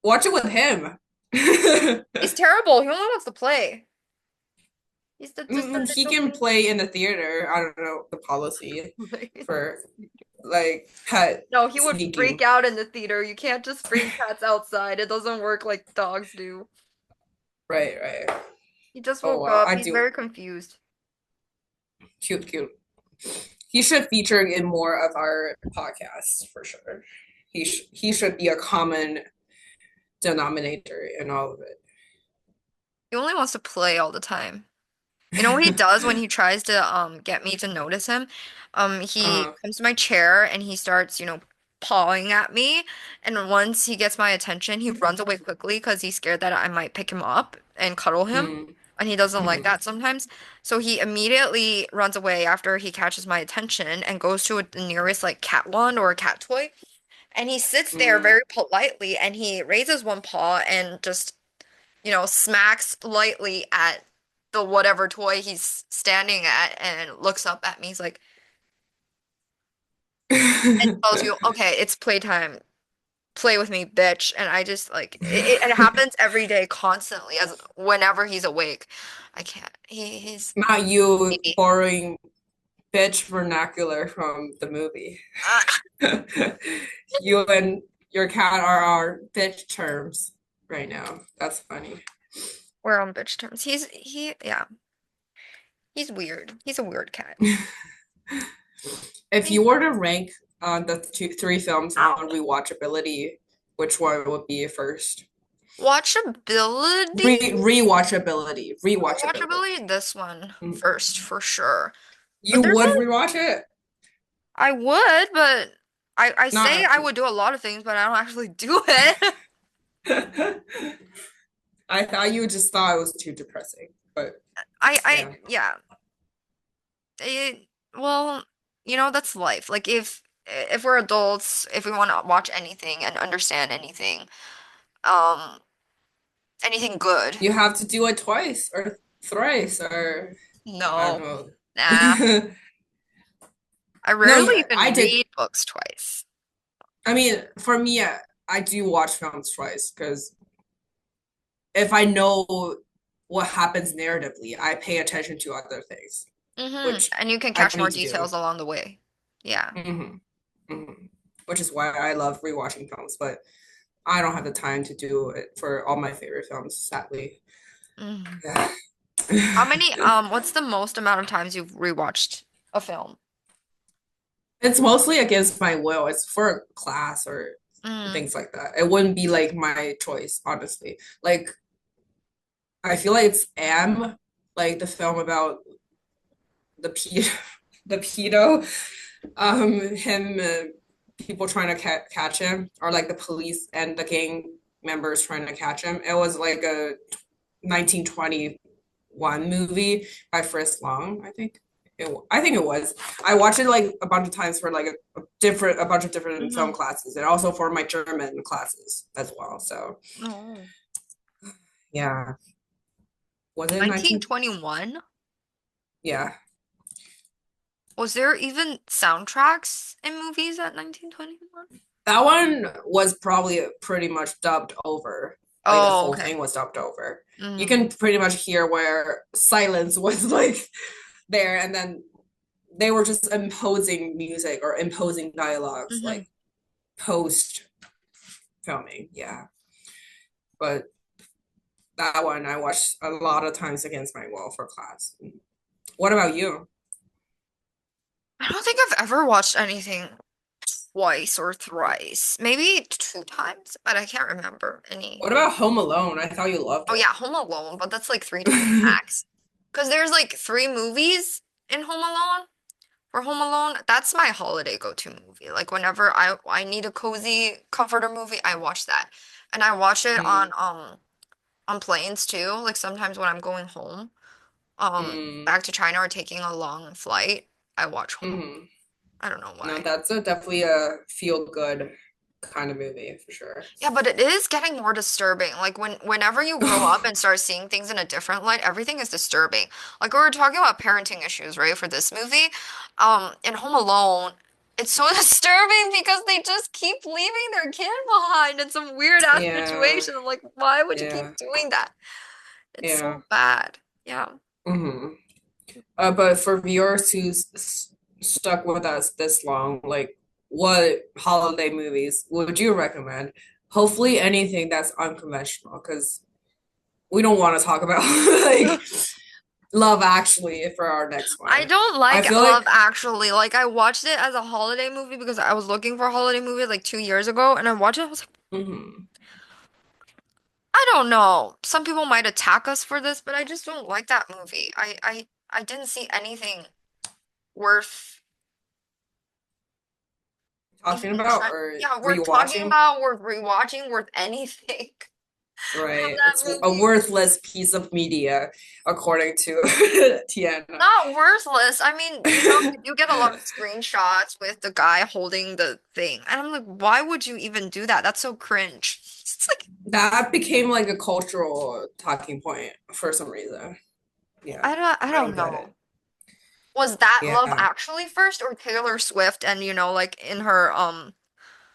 Watch it with him. He's terrible. He only wants to play. He's just the He typical can play in the theater. I don't know the policy play. for like pet No, he would freak sneaking. out in the theater. You can't just bring cats outside. It doesn't work like dogs do. Right, right. He just Oh woke wow, up. I He's do. very confused. Cute, cute. He should feature in more of our podcasts for sure. He should be a common denominator in all of it. He only wants to play all the time. You know what he does when he tries to get me to notice him? He uh, comes to my chair and he starts, pawing at me. And once he gets my attention, he runs away quickly because he's scared that I might pick him up and cuddle him. mm, And he doesn't like mhm, that sometimes. So he immediately runs away after he catches my attention and goes to the nearest like cat wand or a cat toy. And he sits there mm. very politely and he raises one paw and just smacks lightly at the whatever toy he's standing at and looks up at me. He's like, and tells you, okay, it's playtime. Play with me, bitch. And I just like it happens every day, constantly, as whenever he's awake. I can't. He's Not you needy. borrowing bitch vernacular from the movie. Ah, You and your cat are our bitch terms right now. That's funny. we're on bitch terms. Yeah, he's weird. He's a weird cat. If you were to rank the three films Ow. on rewatchability, which one would be first? Watchability? Rewatchability. Rewatchability, this one Mm. first for sure. But You there's would a rewatch it? I would, but I say Not. I would do a lot of things, but I don't actually do it. I thought you just thought it was too depressing, but yeah. Yeah. It, well, that's life. Like if we're adults, if we want to watch anything and understand anything, um, anything good, You have to do it twice or thrice or I don't no, nah. know. I No, rarely yeah, I even did. read books twice. I mean, for me, I do watch films twice because if I know what happens narratively, I pay attention to other things, which And you can I catch don't more need to do. details along the way. Yeah. hmm Which is why I love rewatching films, but I don't have the time to do it for all my favorite films, sadly. Mhm. Yeah. What's the most amount of times you've rewatched a film? It's mostly against my will. It's for class or Mm, things like that. It wouldn't be like my choice, honestly. Like I feel like it's M, like the film about the pedo, the pedo, him, people trying to catch him, or like the police and the gang members trying to catch him. It was like a 1921 movie by Frisk Long, I think. I think it was. I watched it like a bunch of times for like a bunch of different film hmm classes, and also for my German classes as well. So No. yeah, was it 19? 1921? Yeah, Was there even soundtracks in movies at 1921? that one was probably pretty much dubbed over. Like the Oh, whole okay. thing was dubbed over. You Mm, can pretty much hear where silence was like there, and then they were just imposing music or imposing dialogues hmm like post filming. Yeah, but that one I watched a lot of times against my will for class. What about you? I don't think I've ever watched anything twice or thrice. Maybe two times, but I can't remember any. What about Home Alone? I thought you loved Oh yeah, Home Alone, but that's like three times it. max. Because there's like three movies in Home Alone. For Home Alone, that's my holiday go-to movie. Like whenever I need a cozy comforter movie, I watch that. And I watch it mm, on planes too. Like sometimes when I'm going home, mm, back to China or taking a long flight, I watch Home Alone. mm. I don't know No, why. that's definitely a feel good kind of movie for sure. Yeah, but it is getting more disturbing. Like whenever you grow up and start seeing things in a different light, everything is disturbing. Like we were talking about parenting issues, right, for this movie. In Home Alone, it's so disturbing because they just keep leaving their kid behind in some weird ass Yeah, situation. I'm like, why would you keep yeah, doing that? It's yeah. so bad. Yeah. hmm but for viewers who stuck with us this long, like what holiday movies would you recommend? Hopefully anything that's unconventional, because we don't want to talk about like Love Actually for our next I one. don't I like feel Love like Actually. Like I watched it as a holiday movie because I was looking for a holiday movie like 2 years ago, and I watched it. I was like, mhm. I don't know. Some people might attack us for this, but I just don't like that movie. I didn't see anything worth even Talking about trying. or Yeah, worth talking rewatching. about, worth rewatching, worth anything from Right. that It's a movie. worthless piece of media, according to Tiana. Not worthless. I mean, you get a lot of screenshots with the guy holding the thing. And I'm like, why would you even do that? That's so cringe. It's like, That became like a cultural talking point for some reason. Yeah, I I don't don't get know. it. Was that Love Yeah. Actually first or Taylor Swift and like in her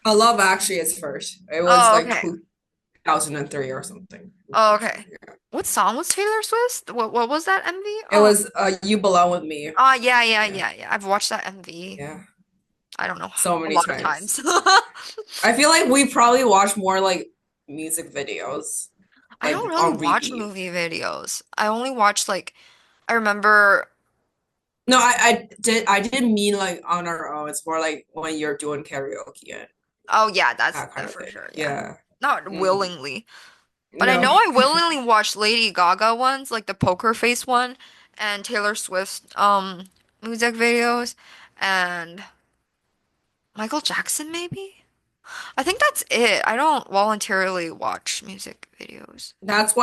I Love Actually is first. It was Oh, like okay. 2003 or something. I'm Oh, pretty sure. okay. Yeah. What song was Taylor Swift? What was that MV? It was You Belong With Me. Yeah, yeah, Yeah. yeah, yeah. I've watched that MV. Yeah. I don't know, So a many lot of times. times. I feel like we probably watch more like music videos, I like don't really on watch repeat. movie videos. I only watch like I remember. No, I didn't mean like on our own. It's more like when you're doing karaoke and Oh yeah, that's that kind that of for thing. sure. Yeah, Yeah. not hmm willingly, but I No. know I willingly watched Lady Gaga ones, like the poker face one, and Taylor Swift's music videos, and Michael Jackson, maybe? I think that's it. I don't voluntarily watch music videos. That's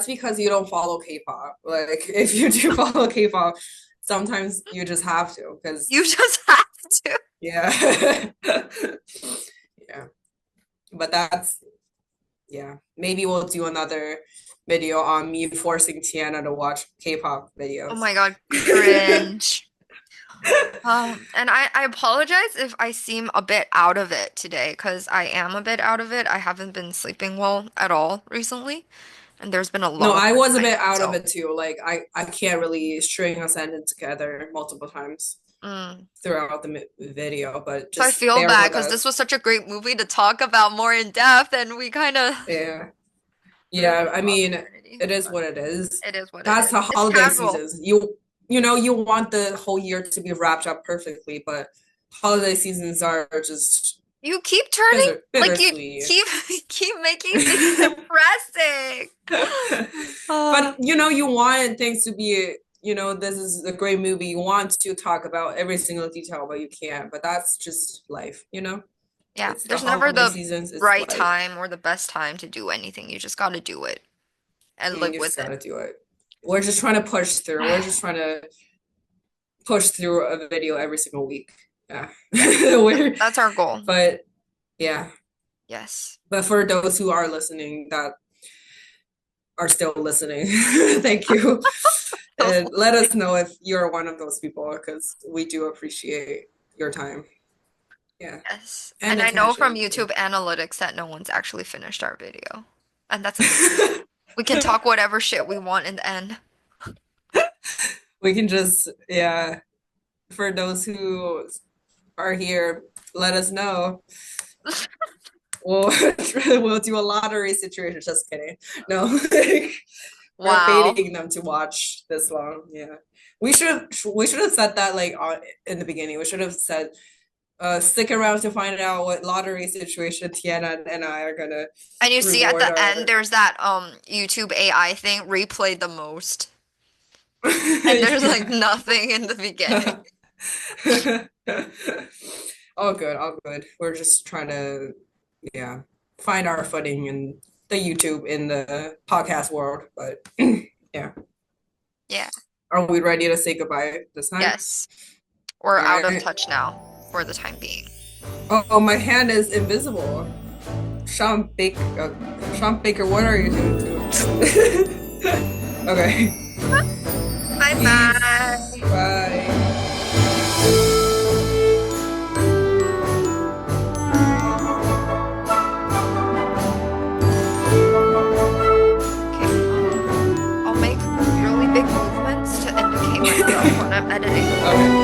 because you don't follow K-pop. Like if you do follow K-pop, sometimes you just have to because You just have to. yeah. Yeah. But that's yeah. Maybe we'll do another video on me forcing Tiana to watch K-pop Oh videos. my God, cringe. And I apologize if I seem a bit out of it today, because I am a bit out of it. I haven't been sleeping well at all recently, and there's been a No, lot I on was a my bit head, out of so it too. Like I can't really string a sentence together multiple times mm. throughout the video, but So I just feel bear bad with because this us. was such a great movie to talk about more in depth, and we kind of Yeah. ruined Yeah, I the mean, opportunity. it is But what it is. it is what it Past is. the It's holiday casual. seasons, you want the whole year to be wrapped up perfectly, but holiday seasons are just You keep turning like you bittersweet. keep keep making things depressing. Uh, But you want things to be, this is a great movie. You want to talk about every single detail, but you can't. But that's just life. yeah, It's the there's never holiday the seasons, it's right life. time or the best time to do anything. You just got to do it and live You with just it. gotta do it. We're just trying to push through. We're just trying to push through a video every single week. Yeah. Yeah, We're, that's our goal. but yeah. Yes. But for those who are listening, that are still listening, thank you. And let us know if you're one of those people because we do appreciate your time. Yeah. Yes. And And I know from attention too. YouTube analytics that no one's actually finished our video. And that's a good thing. We can talk whatever shit we want in the end. We can just, yeah, for those who are here, let us know. We'll we'll do a lottery situation. Just kidding. No, we're Wow. baiting them to watch this long. Yeah, we should have said that like in the beginning. We should have said, stick around to find out what lottery situation Tiana and I are gonna And you see at reward the end, our. there's that YouTube AI thing replayed the most. And there's like Yeah. nothing in the beginning. All good, all good. We're just trying to, yeah, find our footing in the YouTube in the podcast world. But yeah, Yeah. are we ready to say goodbye this time? Yes. We're All out of right. touch now for the time being. Oh, my hand is invisible. Sean Baker, what are you doing to? Okay. Bye Peace. bye. Bye. Okay. I'll make really big movements to indicate myself when I'm editing. Okay.